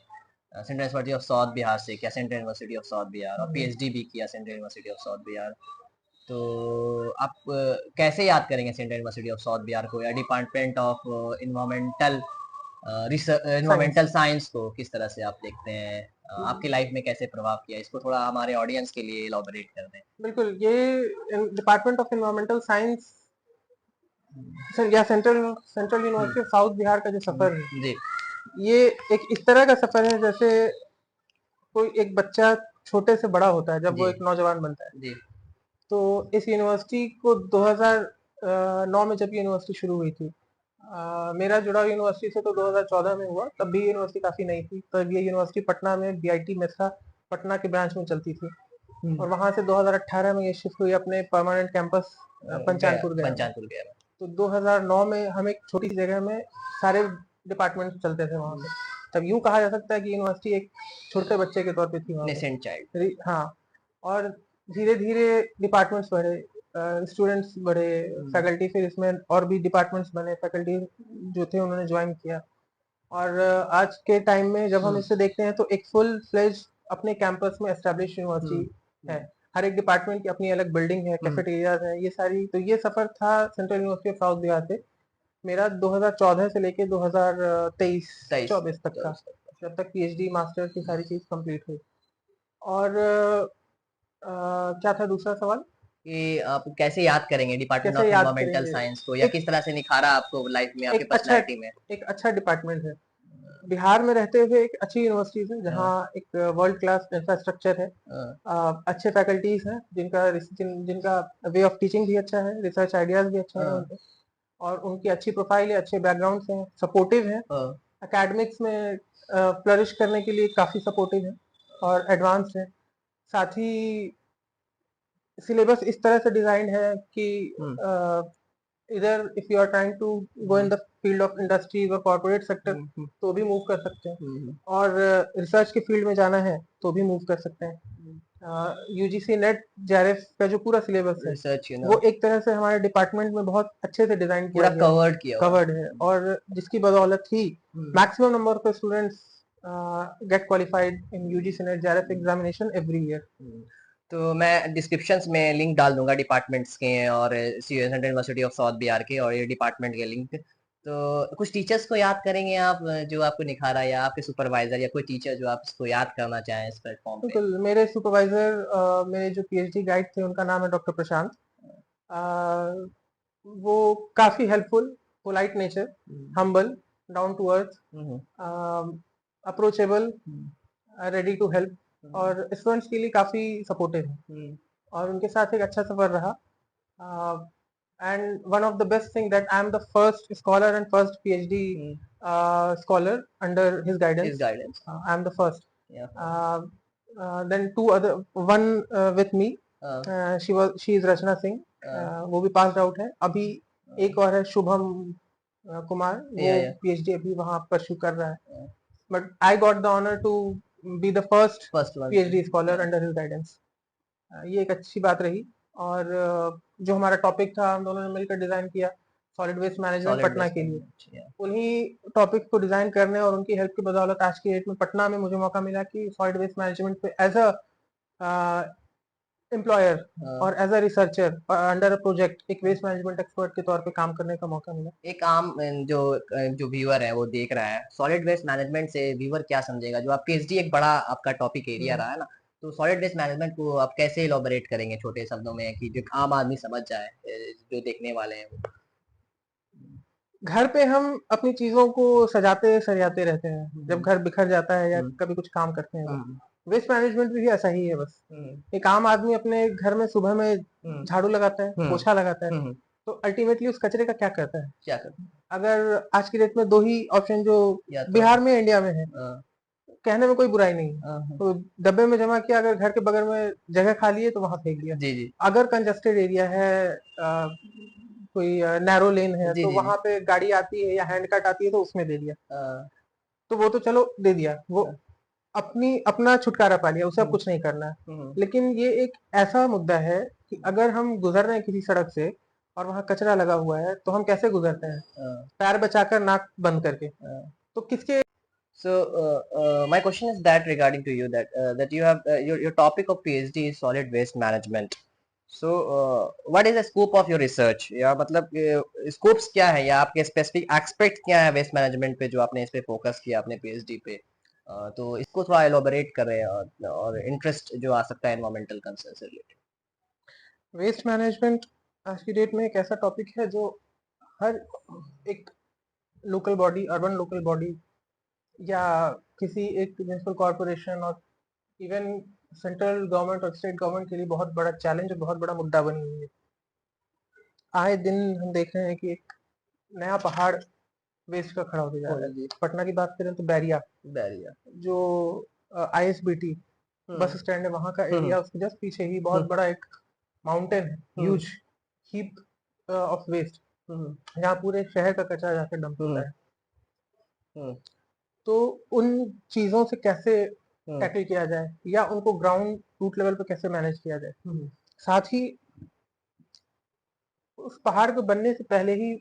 central university of south Bihar से किया, central university of south Bihar और पीएचडी भी किया central university of south Bihar. तो आप कैसे याद करेंगे central university of south Bihar को या department of science. Environmental science को किस तरह से आप देखते हैं? आपकी लाइफ में कैसे प्रभाव किया? इसको थोड़ा हमारे ऑडियंस के लिए इलैबोरेट कर दें। बिल्कुल, ये डिपार्टमेंट ऑफ एनवायरमेंटल साइंस हुँ, या central central hmm, university of south Bihar का जो हुँ, सफर है, जी, ये एक इस तरह का सफर है जैसे कोई एक बच्चा छोटे से बड़ा होता है जब वो जी, एक नौजवान बनता है। जी, तो इस यूनिवर्सिटी को 2009 में जब यूनिवर्सिटी शुरू हुई थी, मेरा जुड़ाव यूनिवर्सिटी से तो 2014 में हुआ, तब भी यूनिवर्सिटी काफी नई थी। तब ये यूनिवर्सिटी पटना में बीआईटी मेसा पटना के ब्रांच में चलती थी, हुँ, और वहां से 2018 में ये शिफ्ट हुई अपने परमानेंट कैंपस गया पंचानपुर गया में। पंचानपुर गया मैं। तो 2009 में हम एक छोटी सी जगह में सारे डिपार्टमेंट चलते थे वहां हुँ, पे। तब यूं कहा जा सकता है कि यूनिवर्सिटी एक छोटे बच्चे के तौर पे थी वहां नेसेंट चाइल्ड। पे। हाँ। और धीरे धीरे डिपार्टमेंट्स बढ़े, स्टूडेंट्स बढ़े, हुँ, फैकल्टी फिर इसमें और भी डिपार्टमेंट्स बने, फैकल्टी जो थे उन्होंने ज्वाइन किया। और आज के टाइम में जब हम हुँ, इसे देखते हैं तो एक फुल फ्लेज अपने कैंपस में एस्टेब्लिश हुँ, यूनिवर्सिटी है। हुँ, हर एक डिपार्टमेंट की अपनी अलग बिल्डिंग है, हुँ, कैफेटेरियाज है, ये सारी। तो ये सफर था central university of south Bihar से मेरा 2014 से लेके 2023 23 24 तक का, 24 तक। जब तक पीएचडी मास्टर की सारी चीज कंप्लीट हुई। और क्या था दूसरा सवाल? कि आप कैसे याद करेंगे डिपार्टमेंट कैसे ऑफ याद एनवायरमेंटल करेंगे? साइंस को या एक किस तरह से निखारा आपको लाइफ में, आपकी एक अच्छा पर्सनैलिटी में? एक अच्छा डिपार्टमेंट है। बिहार में रहते हुए एक अच्छी यूनिवर्सिटीज है हाँ, जहाँ एक वर्ल्ड क्लास इंफ्रास्ट्रक्चर है, हाँ, अच्छे फैकल्टीज हैं जिनका वे ऑफ टीचिंग भी अच्छा है, रिसर्च आइडियाज भी अच्छे हैं हाँ, उनके, और उनकी अच्छी प्रोफाइल है, अच्छे बैकग्राउंड हैं, सपोर्टिव है, हाँ, एकेडमिक्स में फ्लरिश करने के लिए काफी सपोर्टिव है और एडवांस्ड है। साथ ही सिलेबस इस तरह से डिजाइन है कि हुँ, इधर if you are trying to go in हुँ, द फील्ड ऑफ इंडस्ट्रीज और कॉर्पोरेट सेक्टर हुँ, हुँ, तो भी मूव कर सकते हैं, हुँ, और रिसर्च के फील्ड में जाना है तो भी मूव कर सकते हैं। हुँ, यूजीसी नेट जेआरएफ का जो पूरा सिलेबस है रिसर्च वो एक तरह से हमारे डिपार्टमेंट में बहुत अच्छे से डिजाइन किया पूरा गया है, कवर्ड किया हुआ है। कवर्ड है, और जिसकी बदौलत ही हुँ, maximum number of students get qualified in UGC NET JRF examination every year. हुँ। तो मैं डिस्क्रिप्शंस में लिंक डाल दूँगा डिपार्टमेंट्स के और central university of south Bihar के और ये डिपार्टमेंट के लिंक। तो कुछ टीचर्स को याद करेंगे आप जो आपको निखारा या आपके सुपरवाइज़र या कोई टीचर जो आप इसको याद करना चाहें इस प्लेटफ़ॉर्म पे? बिल्कुल, मेरे सुपरवाइजर मेरे जो पीएचडी गाइड थे उनका नाम है डॉक्टर प्रशांत। अ, वो काफी helpful, polite nature, hmm, humble, down to earth, hmm, hmm, approachable, hmm, ready to help, hmm, और स्टूडेंट्स के लिए काफी सपोर्टिव है, हुँ, और उनके साथ एक अच्छा सफर रहा। And one of the best thing that I am the first scholar and first PhD hmm, scholar under his his guidance. Guidance I am the first. Yeah then two other, one with me, she is Rachna Singh, वो भी pass out है अभी। एक और है शुभम कुमार, वो या PhD अभी वहां परस्यू कर रहा है, but I got the honour to be the first first one PhD scholar या अंडर हिज गाइडेंस। ये एक अच्छी बात रही। और जो हमारा टॉपिक था हम दोनों ने मिलकर डिजाइन किया, solid waste management solid Patna waste के लिए। मैनेजमेंट। उन्हीं टॉपिक को डिजाइन करने और उनकी हेल्प की बदौलत आज की डेट में पटना में मुझे मौका मिला कि सॉलिड वेस्ट मैनेजमेंट पे एज अ एम्प्लॉयर और as a researcher under a project एक वेस्ट मैनेजमेंट एक्सपर्ट के तौर पे काम करने का मौका मिला। एक आम जो व्यूअर है वो देख रहा है सॉलिड वेस्ट मैनेजमेंट से व्यूअर क्या समझेगा, जो आप पीएचडी एक बड़ा आपका टॉपिक एरिया रहा है ना, तो सॉलिड वेस्ट मैनेजमेंट को आप कैसे इलॉबरेट करेंगे छोटे शब्दों में कि जो आम आदमी समझ जाए, जो देखने वाले हैं वो। घर पे हम अपनी चीजों को सजाते सरियाते रहते हैं जब घर बिखर जाता है या कभी कुछ काम करते हैं। वेस्ट मैनेजमेंट भी ऐसा ही है बस। एक आम आदमी अपने घर में सुबह में झाड़ू लगाता है, पोछा लगाता है, तो अल्टीमेटली उस कचरे का क्या करता है? क्या करते हैं? अगर आज की डेट में दो ही ऑप्शन जो या तो बिहार में इंडिया में है, कहने में कोई बुराई नहीं है, तो डब्बे में जमा किया, अगर घर के बगल में जगह खाली है तो वहां फेंक दिया। जी जी अगर कंजस्टेड एरिया है, कोई नैरो लेन है, जी तो जी वहां पे गाड़ी आती है या हैंड कट आती है तो उसमें दे दिया, तो वो तो चलो दे दिया, वो अपनी अपना छुटकारा पा लिया, उसे अब कुछ नहीं करना है। लेकिन ये एक ऐसा मुद्दा है कि अगर हम गुजर रहे हैं किसी सड़क से और वहां कचरा लगा हुआ है तो हम कैसे गुजरते हैं? पैर बचाकर, नाक बंद करके। तो किसके So my question is that regarding to you that you have your topic of PhD is solid waste management. So what is the scope of your research? या मतलब scopes क्या है या आपके specific aspect क्या है waste management पे जो आपने इस पे focus किया अपने PhD पे? तो इसको थोड़ा elaborate करें और interest जो आ सकता है environmental concern से related. वेस्ट मैनेजमेंट आज की डेट में एक ऐसा टॉपिक है जो हर एक local body, urban local body या किसी एक म्युनिसिपल कॉरपोरेशन और इवन सेंट्रल गवर्नमेंट और स्टेट गवर्नमेंट के लिए बहुत बड़ा चैलेंज और बहुत बड़ा मुद्दा बनी हुई है। आए दिन हम देख रहे हैं कि एक नया पहाड़ वेस्ट का खड़ा होते जा रहा है। पटना की बात करें तो बैरिया जो आईएसबीटी बस स्टैंड है, वहां का एरिया, उसके जस्ट पीछे ही बहुत बड़ा एक माउंटेन है, ह्यूज हीप ऑफ वेस्ट, जहाँ पूरे शहर का कचरा जाकर डंप होता है। तो उन चीजों से कैसे टैकल किया जाए या उनको ग्राउंड रूट लेवल पे कैसे मैनेज किया जाए, साथ ही उस पहाड़ को बनने से पहले ही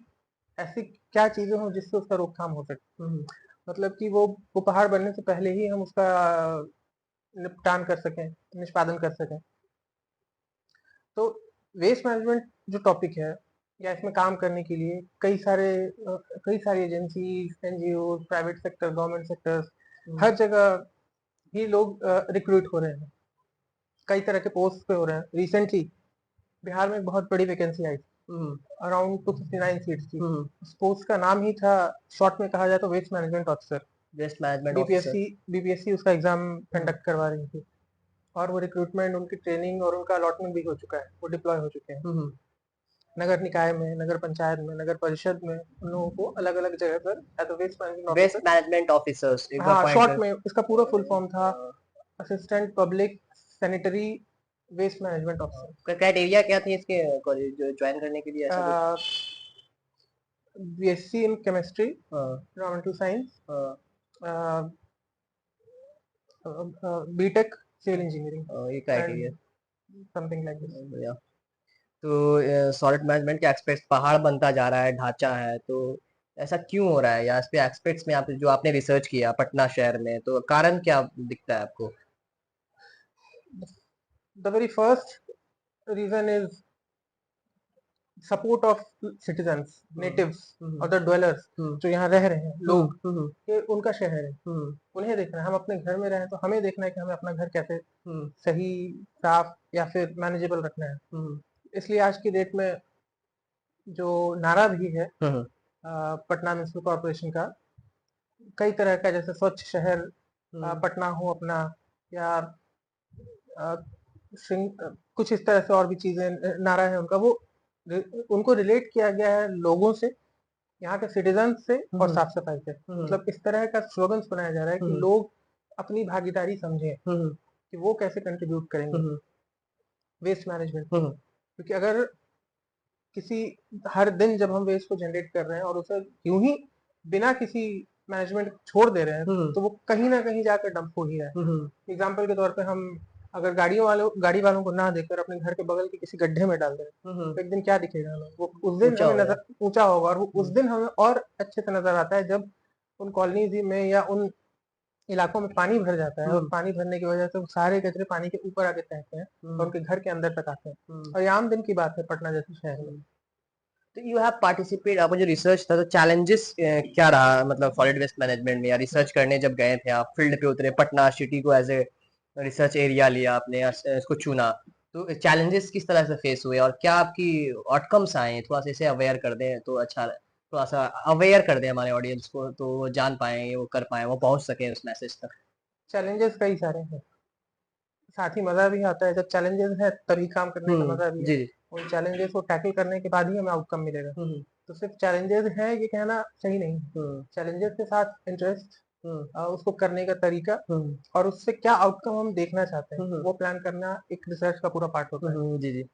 ऐसी क्या चीजें हो जिससे उसका रोकथाम हो सके। मतलब कि वो पहाड़ बनने से पहले ही हम उसका निपटान कर सकें, निष्पादन कर सकें। तो वेस्ट मैनेजमेंट जो टॉपिक है या इसमें काम करने के लिए कई सारी agency, NGO, private sector, government sector, हर जगह ही लोग रिक्रूट हो रहे हैं, कई तरह के पोस्ट पे हो रहे हैं। रिसेंटली बिहार में एक बहुत बड़ी वैकेंसी आई थी, अराउंड 259 सीट्स थी। उस पोस्ट का नाम ही था, शॉर्ट में कहा जाए तो waste management officer. Waste management officer. BPSC उसका एग्जाम कंडक्ट करवा रही थी और वो रिक्रूटमेंट, उनकी ट्रेनिंग और उनका अलॉटमेंट भी हो चुका है, वो डिप्लॉय हो चुके हैं। नगर निकाय में, नगर पंचायत में, नगर परिषद में उन लोगों को अलग अलग जगह पर as waste management waste officer. Management officers एक बार हाँ, पॉइंट शॉर्ट में इसका पूरा फुल फॉर्म था assistant public sanitary waste management officer. Criteria क्या थी इसके कॉलेज ज्वाइन करने के लिए ऐसा कुछ? BSc in chemistry, environmental science, BTech civil engineering, ये क्राइटेरिया समथिंग लाइक दिस। तो सॉलिड मैनेजमेंट के एस्पेक्ट्स, पहाड़ बनता जा रहा है, ढांचा है, तो ऐसा क्यों हो रहा है या इस पे एस्पेक्ट्स में आप जो आपने रिसर्च किया पटना शहर में, तो कारण क्या दिखता है आपको? The very first reason is support of citizens, natives और द ड्वेलर्स, जो यहाँ रह रहे हैं लोग, ये उनका शहर है, उन्हें देखना है। हम अपने घर में रहे तो हमें देखना है कि हमें अपना घर कैसे सही, साफ या फिर मैनेजेबल रखना है। इसलिए आज की डेट में जो नारा भी है पटना म्युनिसिपल कॉर्पोरेशन का, कई तरह का, जैसे स्वच्छ शहर पटना हो अपना, या कुछ इस तरह से और भी चीजें नारा है उनका, वो उनको रिलेट किया गया है लोगों से, यहाँ के सिटीजन से और साफ सफाई से। मतलब इस तरह का स्लोगन्स बनाया जा रहा है कि लोग अपनी भागीदारी समझें कि वो कैसे कंट्रीब्यूट करेंगे वेस्ट मैनेजमेंट। क्योंकि अगर किसी, हर दिन जब हम वेस्ट को जनरेट कर रहे हैं और उसे यूं ही बिना किसी मैनेजमेंट छोड़ दे रहे हैं, तो वो कहीं ना कहीं जाकर डंप हो ही रहा है। एग्जाम्पल के तौर पे हम अगर गाड़ी वालों को ना देकर अपने घर के बगल के किसी गड्ढे में डाल दें, तो एक दिन क्या दिखेगा हमें? वो उस दिन ऊँचा हमें होगा। नज़र ऊँचा होगा, और वो उस हुँ, दिन हमें और अच्छे से नज़र आता है जब उन कॉलोनीज़ में या उन इलाकों में पानी भर जाता है, और हुँ, पानी भरने की वजह से वो सारे कचरे पानी के ऊपर आके तहते हैं और हुँ, उनके घर के अंदर तक आते हैं। हुँ, और ये आम दिन की बात है पटना जैसे शहर में। हुँ। तो यू हैव पार्टिसिपेट आपका जो रिसर्च था तो चैलेंजेस क्या रहा मतलब सॉलिड वेस्ट मैनेजमेंट में या रिसर्च करने जब गए थे आप फील्ड पे उतरे पटना सिटी को एज ए रिसर्च एरिया लिया आपने इसको चुना तो चैलेंजेस किस तरह से फेस हुए और क्या आपकी आउटकम्स आए थोड़ा सा इसे अवेयर कर दें तो अच्छा थोड़ा सा अवेयर कर दें हमारे ऑडियंस को तो वो जान पाए वो कर पाए वो पहुंच सके उस मैसेज तक। चैलेंजेस कई सारे हैं, साथ ही मज़ा भी आता है। जब चैलेंजेस है तभी काम करने का मज़ा भी है। जी जी। उन चैलेंजेस को टैकल करने के बाद ही हमें आउटकम मिलेगा। हम्म तो सिर्फ चैलेंजेस है ये कहना सही नहीं है। हम्म चैलेंजेस के साथ इंटरेस्ट, हम्म उसको करने का तरीका, हम्म और उससे क्या आउटकम हम देखना चाहते हैं, हम्म वो प्लान करना एक रिसर्च का पूरा पार्ट होता है। जी जी।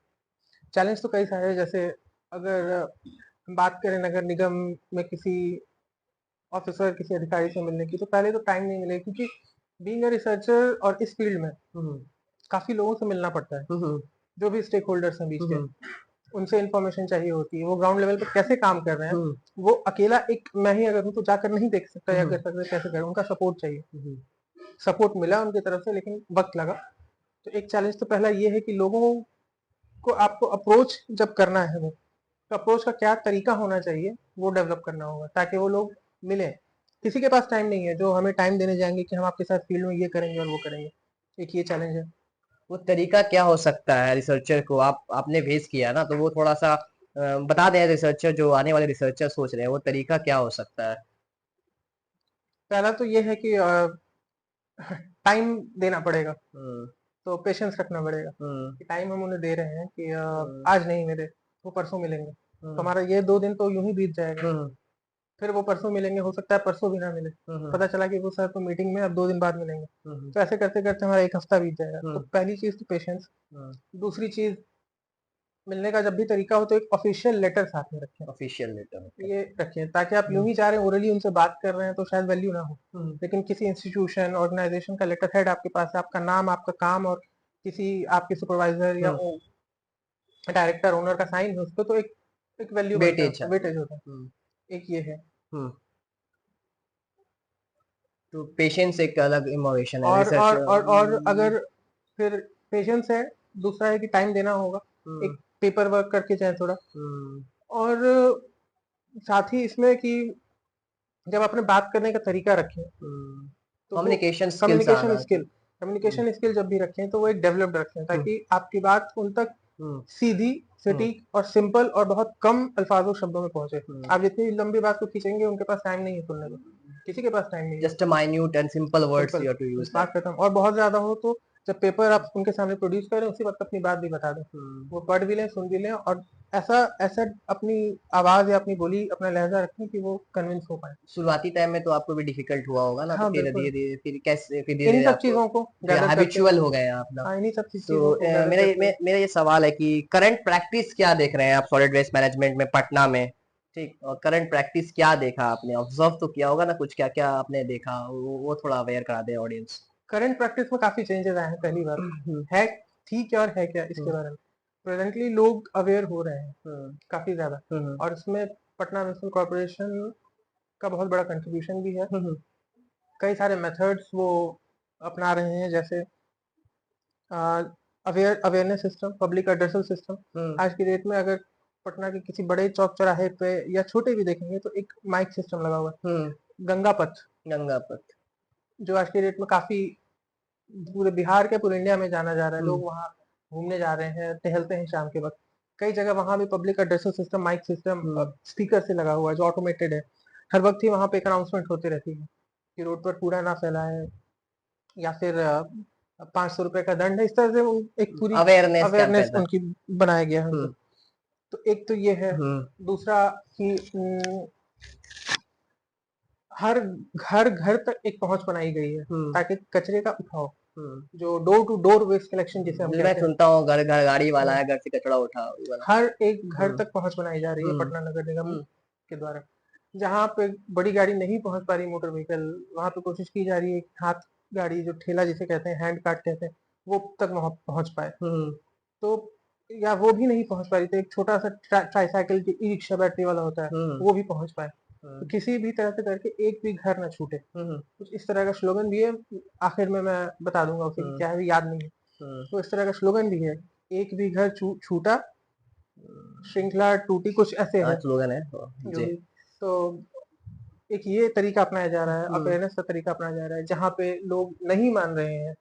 चैलेंज तो कई सारे हैं, जैसे अगर हम बात करें नगर निगम में किसी ऑफिसर, किसी अधिकारी से मिलने की, तो पहले तो टाइम नहीं मिलेगा, क्योंकि बीइंग अ रिसर्चर और इस फील्ड में हम्म काफ़ी लोगों से मिलना पड़ता है, हम्म जो भी स्टेक होल्डर्स हैं बीच के। हम्म उनसे इन्फॉर्मेशन चाहिए होती है, वो ग्राउंड लेवल पे कैसे काम कर रहे हैं। हम्म वो अकेला एक मैं ही अगर हूँ तो जाकर नहीं देख सकता या हम्म कर सकता कैसे करें, उनका सपोर्ट चाहिए। हम्म सपोर्ट मिला उनकी तरफ से, लेकिन वक्त लगा। तो एक चैलेंज तो पहला ये है कि लोगों को आपको अप्रोच जब करना है, वो तो अप्रोच का क्या तरीका होना चाहिए वो डेवलप करना होगा, ताकि वो लोग मिलें। किसी के पास टाइम नहीं है जो हमें टाइम देने जाएंगे कि हम आपके साथ फील्ड में ये करेंगे और वो करेंगे। एक ये चैलेंज है। वो तरीका क्या हो सकता है रिसर्चर को आपने भेज किया ना तो वो थोड़ा सा बता दें रिसर्चर जो आने वाले रिसर्चर सोच रहे हैं वो तरीका क्या हो सकता है। पहला तो ये है कि टाइम देना पड़ेगा, हम्म तो पेशेंस रखना पड़ेगा हम्म कि टाइम हम उन्हें दे रहे हैं कि हम्म आज नहीं मिले, वो परसों मिलेंगे। तो हम्म हमारा ये 2 दिन तो यूं ही बीत जाएगा। हम्म फिर वो परसों मिलेंगे, हो सकता है परसों भी ना मिले। हम्म पता चला कि वो सर तो मीटिंग में अब 2 दिन बाद मिलेंगे। हम्म तो ऐसे करते करते हमारा एक हफ्ता बीत जाएगा। तो हम्म पहली चीज तो पेशेंस। हम्म दूसरी चीज, मिलने का जब भी तरीका हो तो एक ऑफिशियल लेटर साथ में रखें। Official letter okay. ये रखें ताकि आप यूं हम्म ही जा रहे हैं, ओरली उनसे बात कर रहे हैं, तो शायद वैल्यू ना हो। हम्म लेकिन किसी इंस्टीट्यूशन ऑर्गेनाइजेशन का लेटर हेड आपके पास है, आपका नाम, आपका काम, और किसी आपके सुपरवाइजर या हम्म डायरेक्टर ओनर का साइन है उस पर, तो एक एक वैल्यू बनता है, वेटेज उसका है। वेटेज होता है। एक ये है। हम्म तो पेशेंस एक अलग इमोशन है और रिसर्च। और और और अगर फिर पेशेंस है, दूसरा है कि टाइम देना होगा, हम्म एक पेपर वर्क करके चाहे थोड़ा। हम्म और साथ ही इसमें कि जब आपने बात करने का तरीका रखें, तो वो कम्युनिकेशन स्किल्स कम्युनिकेशन आना स्किल, चाहिए। हम्म कम्युनिकेशन स्किल जब भी रखें तो वो एक डेवलप्ड रखें, हम्म ताकि आपकी बात उन तक हम्म सीधी, हम्म सटीक और सिंपल और बहुत कम अल्फाजों शब्दों में पहुंचे। हम्म आप जितनी लंबी बात को खींचेंगे, उनके पास टाइम नहीं है सुनने को। किसी के पास टाइम नहीं है। Just a minute and simple words simple, you have to बस यूज बात दैट। खत्म। और बहुत ज्यादा हो तो जब पेपर आप उनके सामने प्रोड्यूस करें, उसी वक्त अपनी बात भी बता दें। हम्म वो पढ़ भी लें, सुन भी लें, और ऐसा ऐसा अपनी आवाज या अपनी बोली, अपना लहजा रखें कि वो कन्विंस हो पाए। शुरुआती टाइम में तो आपको भी डिफिकल्ट हुआ होगा ना तो हाँ फिर बिल्कुल। धीरे धीरे फिर कैसे फिर धीरे इन्हीं धीरे सब आपको चीजों को गैदर करते हैबिचुअल हुए, हो गए हैं आप ना। हाँ इन्हीं सब तो चीजों को गैदर करते हुए। मेरा ये सवाल है कि करंट प्रैक्टिस क्या देख रहे हैं आप सॉलिड वेस्ट मैनेजमेंट में पटना में। ठीक और करंट प्रैक्टिस क्या देखा आपने ऑब्जर्व तो किया होगा ना कुछ क्या क्या आपने देखा वो थोड़ा अवेयर करा दे ऑडियंस। करंट प्रैक्टिस में काफी चेंजेस आए हैं, पहली बात हम्म है। थी क्या और है क्या इसके हम्म बारे में, प्रेजेंटली लोग अवेयर हो रहे हैं हम्म काफी ज्यादा। हम्म और इसमें पटना म्यूनिसिपल कॉर्पोरेशन का बहुत बड़ा कंट्रीब्यूशन भी है। हम्म कई सारे मेथड्स वो अपना रहे हैं, जैसे awareness system, public addressal system. हम्म आज की डेट में अगर पटना के किसी बड़े चौक चौराहे पे या छोटे भी देखेंगे, तो एक माइक सिस्टम लगा हुआ हम्म है। गंगा पथ, गंगा पथ। जो आज की डेट में काफी पूरे बिहार के, पूरे इंडिया में जाना जा रहा है। हम्म लोग वहाँ घूमने जा रहे हैं, टहलते हैं शाम के वक्त। कई जगह वहाँ भी public addressal system, mic system हम्म स्पीकर से लगा हुआ है, जो ऑटोमेटेड है। हर वक्त ही वहाँ पे एक अनाउंसमेंट होती रहती है कि रोड पर कूड़ा ना फैलाएं, या फिर 500 रुपए का दंड है। इस तरह से एक पूरी अवेयरनेस अवेयरनेस कैंपेन है। उनकी बनाया गया है उनको। हम्म तो एक तो ये है। हम्म दूसरा कि हर घर घर तक एक पहुंच बनाई गई है, हम्म ताकि कचरे का उठाव, हम्म जो door to door waste collection जिसे हम मैं कहते हैं, सुनता हूँ घर घर गाड़ी वाला है घर से कचरा उठा ये वाला। हर एक घर हम्म तक पहुंच बनाई जा रही है हम्म पटना नगर निगम हम्म के द्वारा। जहाँ पे बड़ी गाड़ी नहीं पहुंच पा रही, मोटर व्हीकल, वहां पे कोशिश की जा रही है हाथ गाड़ी, जो ठेला जिसे कहते हैं, हैंड कार्ट कहते हैं, वो तक पहुंच पाए। तो या वो भी नहीं पहुंच पा रही थी, एक छोटा सा ट्राईसाइकिल की ई रिक्शा बैटरी वाला होता है, वो भी पहुंच पाए। तो किसी भी तरह से करके एक भी घर ना छूटे, कुछ इस तरह का स्लोगन भी है। आखिर में मैं बता दूंगा उसे कि क्या है, भी याद नहीं है। तो इस तरह का स्लोगन भी है, एक भी घर छूटा श्रृंखला टूटी, कुछ ऐसे है स्लोगन है जो जी। भी। तो एक ये तरीका अपनाया जा रहा है, अवेयरनेस का तरीका अपनाया जा रहा है, जहाँ पे लोग नहीं मान रहे हैं।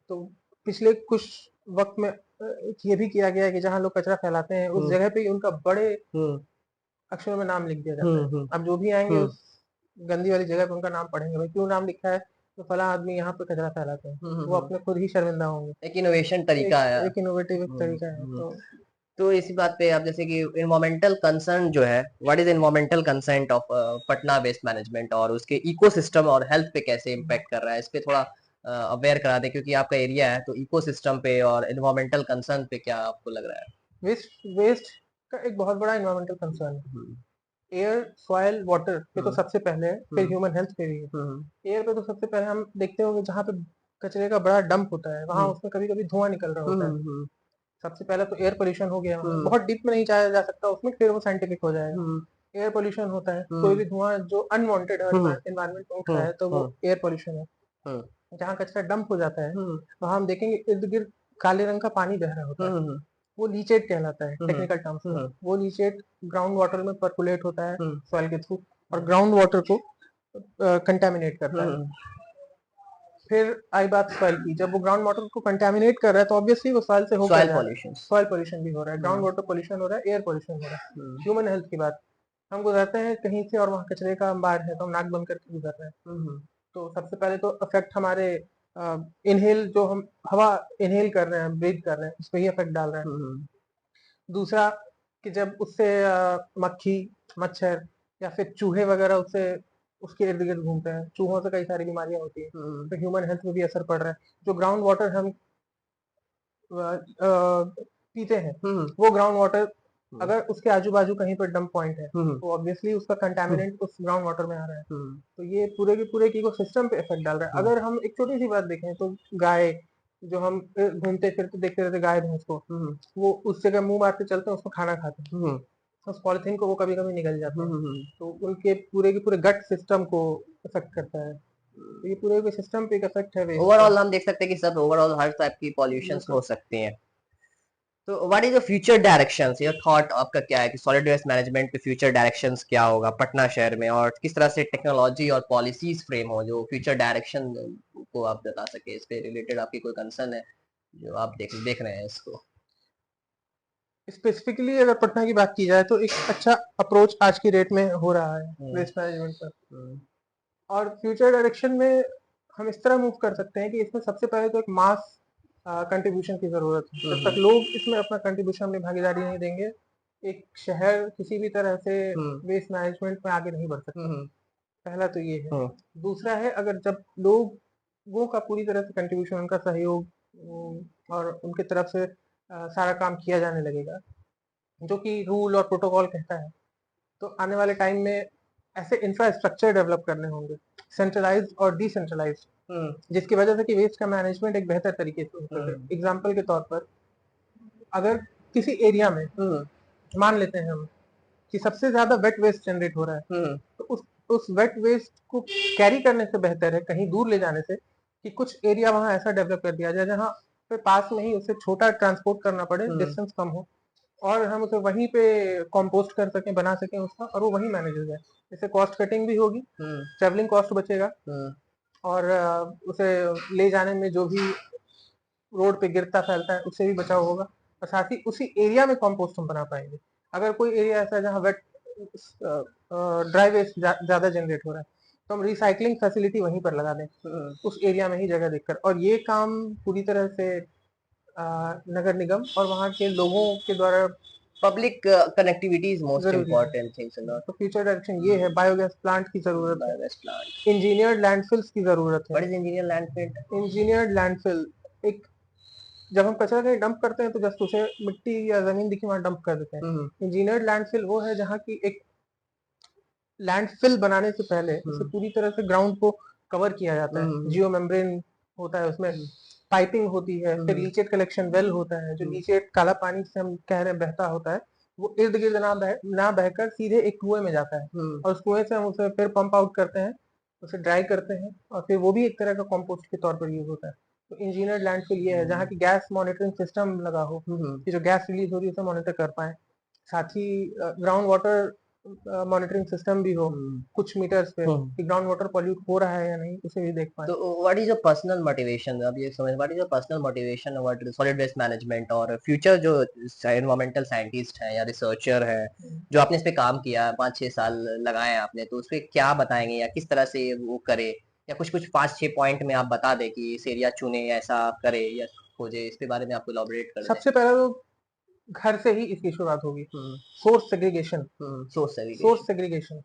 तो पिछले कुछ वक्त में ये भी किया गया है कि जहाँ लोग कचरा फैलाते हैं उस जगह पे ही उनका बड़े अक्षरों में नाम लिख दिया जाता है। अब जो भी आएंगे उस गंदी वाली जगह पे उनका नाम पढ़ेंगे, भाई क्यों नाम लिखा है, तो फला आदमी यहाँ पे कचरा फैलाते हैं, वो अपने खुद ही शर्मिंदा होंगे। एक इनोवेशन तरीका है। एक इनोवेटिव तरीका है। तो इसी बात पे आप जैसे कि इन्वायरमेंटल कंसर्न जो है, what is environmental concern of Patna waste management और उसके इकोसिस्टम और हेल्थ पे कैसे इम्पैक्ट कर रहा है, इस पे थोड़ा अवेयर करा दे, क्योंकि आपका एरिया है तो इकोसिस्टम पे और इन्वायरमेंटल कंसर्न पे क्या आपको लग रहा है? वेस्ट वेस्ट का एक बहुत बड़ा इन्वायरमेंटल कंसर्न है। एयर, सॉइल, वाटर पे तो सबसे पहले है, फिर ह्यूमन हेल्थ पे भी है। एयर पे तो सबसे पहले हम देखते होंगे जहाँ पे कचरे का बड़ा डंप होता है, वहां उसमें कभी कभी धुआं निकल रहा होता है। सबसे पहले तो एयर पोल्यूशन हो गया वहाँ। बहुत डीप में नहीं जाया जा सकता उसमें, फिर वो साइंटिफिक हो जाएगा। एयर पोल्यूशन होता है, कोई भी धुआं जो अनवांटेड एनवायरमेंट में उठ रहा है तो वो एयर पोल्यूशन है। जहाँ कचरा डंप हो जाता है वहां हम देखेंगे इर्द गिर्द काले रंग का पानी बह रहा होता है, वो लीचेट कहलाता है टेक्निकल टर्म्स में। वो लीचेट ग्राउंड वाटर में परकुलेट होता है सॉइल के थ्रू, और ग्राउंड वाटर को कंटेमिनेट करता है। फिर आई बात सॉइल की, जब वो ग्राउंड वाटर को कंटेमिनेट कर रहा है तो ऑब्वियसली वो सॉइल से होकर सॉइल जा रहा है। पॉल्यूशन। सॉइल पोल्यूशन भी हो रहा है, ग्राउंड वाटर पोल्यूशन हो रहा है, एयर पोल्यूशन हो रहा है। ह्यूमन हेल्थ की बात, हम गुजरते हैं कहीं से और वहाँ कचरे का अंबार है तो हम नाक बंद करके गुजर रहे हैं। तो सबसे पहले तो इफेक्ट हमारे इनहेल, जो हम हवा इनहेल कर रहे हैं, ब्रीथ कर रहे हैं, उस पर ही इफेक्ट डाल रहा है। दूसरा कि जब उससे मक्खी, मच्छर या फिर चूहे वगैरह उससे उसके इर्द गिर्द घूमते हैं, चूहों से कई सारी बीमारियां होती है, तो ह्यूमन हेल्थ में भी असर पड़ रहा है। जो ग्राउंड वाटर हम पीते हैं, वो ग्राउंड वाटर अगर उसके आजू बाजू कहीं पर डंप पॉइंट है तो ऑब्वियसली उसका कंटेमिनेंट उस ग्राउंड वाटर में आ रहा है। तो ये पूरे के पूरे इको सिस्टम पे इफेक्ट डाल रहा है। अगर हम एक छोटी सी बात देखें तो गाय, जो हम घूमते फिरते देखते रहते गाय भैंस को, वो उस जगह मुंह मारते चलते हैं, उसको खाना खाते हैं, उस पॉलिथीन को वो कभी कभी निगल जाते हैं, तो उनके पूरे के पूरे गट सिस्टम को इफेक्ट करता है। तो ये पूरे के सिस्टम पे एक इफेक्ट है वेस्ट ओवरऑल हम देख सकते हैं कि सब ओवरऑल हर टाइप की पॉल्यूशंस हो सकती हैं। तो what is the future directions, your thought आपका क्या है कि सॉलिड वेस्ट मैनेजमेंट पे फ्यूचर डायरेक्शंस क्या होगा पटना शहर में, और किस तरह से टेक्नोलॉजी और पॉलिसीज फ्रेम हो जो फ्यूचर डायरेक्शन को आप बता सके, इस पे रिलेटेड आपकी कोई कंसर्न है जो आप देख रहे हैं इसको? स्पेसिफिकली अगर पटना की बात की जाए तो एक अच्छा अप्रोच आज की डेट में हो रहा है वेस्ट मैनेजमेंट पर। और फ्यूचर डायरेक्शन में हम इस तरह मूव कर सकते हैं कि इसमें सबसे पहले तो एक मास कंट्रीब्यूशन की जरूरत है। जब तक लोग इसमें अपना कंट्रीब्यूशन, अपनी भागीदारी नहीं देंगे, एक शहर किसी भी तरह से वेस्ट मैनेजमेंट में आगे नहीं बढ़ सकता। पहला तो ये है। दूसरा है, अगर जब लोगों का पूरी तरह से कंट्रीब्यूशन, उनका सहयोग और उनकी तरफ से सारा काम किया जाने लगेगा जो कि रूल और प्रोटोकॉल कहता है, तो आने वाले टाइम में ऐसे इंफ्रास्ट्रक्चर डेवलप करने होंगे, सेंट्रलाइज और डिसेंट्रलाइज, जिसकी वजह से कि वेस्ट का मैनेजमेंट एक बेहतर तरीके से हो सके। एग्जाम्पल के तौर पर, अगर किसी एरिया में मान लेते हैं हम कि सबसे ज्यादा वेट वेस्ट जनरेट हो रहा है, तो उस वेट वेस्ट को कैरी करने से बेहतर है कहीं दूर ले जाने से कि कुछ एरिया वहां ऐसा डेवलप कर दिया जाए जहां पे पास में ही उसे छोटा ट्रांसपोर्ट करना पड़े, डिस्टेंस कम हो, और हम उसे वहीं पे कंपोस्ट कर सकें, बना सकें उसका, और वो वहीं मैनेज हो जाए। इससे कॉस्ट कटिंग भी होगी, ट्रेवलिंग कॉस्ट बचेगा, और उसे ले जाने में जो भी रोड पे गिरता फैलता है उससे भी बचाव होगा, और साथ ही उसी एरिया में कंपोस्ट हम बना पाएंगे। अगर कोई एरिया ऐसा है जहाँ वेट ड्राई वेस्ट ज्यादा जनरेट हो रहा है, तो हम रिसाइकलिंग फैसिलिटी वहीं पर लगा दें, उस एरिया में ही जगह देखकर। और ये काम पूरी तरह से नगर निगम और वहाँ के लोगों के द्वारा, public connectivity is most important things in तो फ्यूचर डायरेक्शन ये है। बायोगैस प्लांट की जरूरत है, बायोगैस प्लांट, इंजीनियर्ड लैंडफिल्स की जरूरत है। What is engineer landfill? Engineered landfill, एक, जब हम कचरा कहीं डंप करते हैं तो जस्ट उसे मिट्टी या जमीन दिखी वहां डंप कर देते हैं। इंजीनियर्ड लैंडफिल वो है जहाँ की एक लैंडफिल बनाने से पहले उसे पूरी तरह से ग्राउंड को कवर किया जाता है, जियो मेम्ब्रेन होता है उसमें, पाइपिंग होती है, फिर हम्म लीचेट कलेक्शन वेल होता है, जो हम्म लीचेट काला पानी से हम कह रहे हैं बहता होता है, वो इर्द गिर्द ना बहकर सीधे एक कुएं में जाता है, हम्म और उस कुएं से हम उसे फिर पंप आउट करते हैं, उसे ड्राई करते हैं, और फिर वो भी एक तरह का कंपोस्ट के तौर पर यूज होता है। तो इंजीनियर्ड लैंडफिल ये है जहाँ की गैस मॉनिटरिंग सिस्टम लगा हो, हम्म कि जो गैस रिलीज हो रही है उसे मॉनिटर कर पाए, साथ ही ग्राउंड वाटर मॉनिटरिंग सिस्टम भी हो हम्म कुछ मीटर्स पे, हम्म। कि ग्राउंड वाटर पॉल्यूट हो रहा है या नहीं, उसे भी देख पाए। तो what is your personal motivation, अब ये समझ, what is your personal motivation what solid waste management, और फ्यूचर जो एनवायरमेंटल साइंटिस्ट है या रिसर्चर है जो आपने इस पे काम किया है, 5-6 साल लगाए हैं आपने, तो उस पे क्या बताएंगे या किस तरह से वो करे, या कुछ कुछ 5-6 पॉइंट में आप बता दें कि इस एरिया चुने या ऐसा करे या खोजे, इसके बारे में आपको इलॉबरेट कर दें। सबसे पहले तो घर से ही इसकी शुरुआत होगी। हम्म source segregation, source source segregation. Segregation,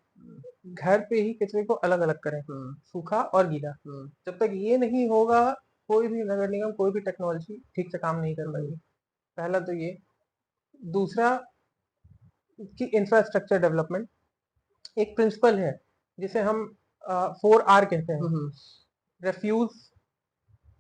घर पे ही कचरे को अलग अलग करें, हम्म सूखा और गीला। हम्म जब तक ये नहीं होगा, कोई भी नगर निगम, कोई भी टेक्नोलॉजी ठीक से काम नहीं कर हम्म पाएगी। पहला तो ये। दूसरा, कि इंफ्रास्ट्रक्चर डेवलपमेंट एक प्रिंसिपल है जिसे हम 4R कहते हैं। हम्म रेफ्यूज,